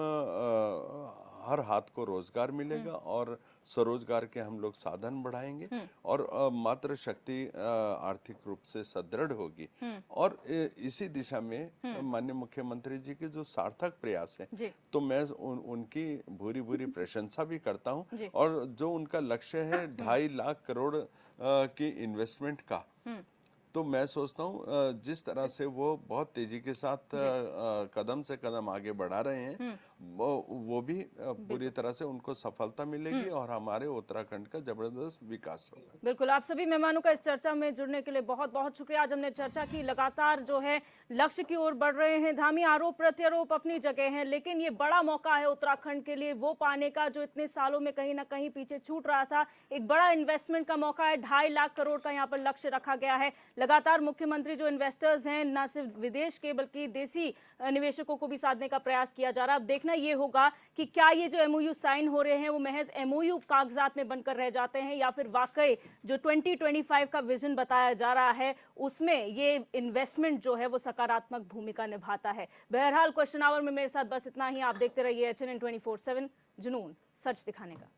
हर हाथ को रोजगार मिलेगा और स्वरोजगार के हम लोग साधन बढ़ाएंगे और मातृ शक्ति आर्थिक रूप से सुदृढ़ होगी और इसी दिशा में माननीय मुख्यमंत्री जी के जो सार्थक प्रयास है तो मैं उनकी भूरी भूरी प्रशंसा भी करता हूं और जो उनका लक्ष्य है 2.5 लाख करोड़ की इन्वेस्टमेंट का, तो मैं सोचता हूँ जिस तरह से वो बहुत तेजी के साथ कदम से कदम आगे बढ़ा रहे हैं वो भी पूरी तरह से उनको सफलता मिलेगी और हमारे उत्तराखंड का जबरदस्त विकास होगा। बिल्कुल, आप सभी मेहमानों का इस चर्चा में जुड़ने के लिए बहुत बहुत शुक्रिया। आज हमने चर्चा की, लगातार जो है लक्ष्य की ओर बढ़ रहे हैं। धामी आरोप प्रत्यारोप अपनी जगह हैं, लेकिन ये बड़ा मौका है उत्तराखंड के लिए वो पाने का जो इतने सालों में कहीं ना कहीं पीछे छूट रहा था। एक बड़ा इन्वेस्टमेंट का मौका है, 2.5 लाख करोड़ का यहाँ पर लक्ष्य रखा गया है। लगातार मुख्यमंत्री जो इन्वेस्टर्स हैं न सिर्फ विदेश के बल्कि देसी निवेशकों को भी साधने का प्रयास किया जा रहा है। अब देखना ये होगा कि क्या ये जो एमओयू साइन हो रहे हैं वो महज एमओयू कागजात में बनकर रह जाते हैं या फिर वाकई जो 2025 का विजन बताया जा रहा है उसमें ये इन्वेस्टमेंट जो है वो सकारात्मक भूमिका निभाता है। बहरहाल क्वेश्चन आवर में मेरे साथ बस इतना ही। आप देखते रहिए HNN 24/7, जुनून सच दिखाने का।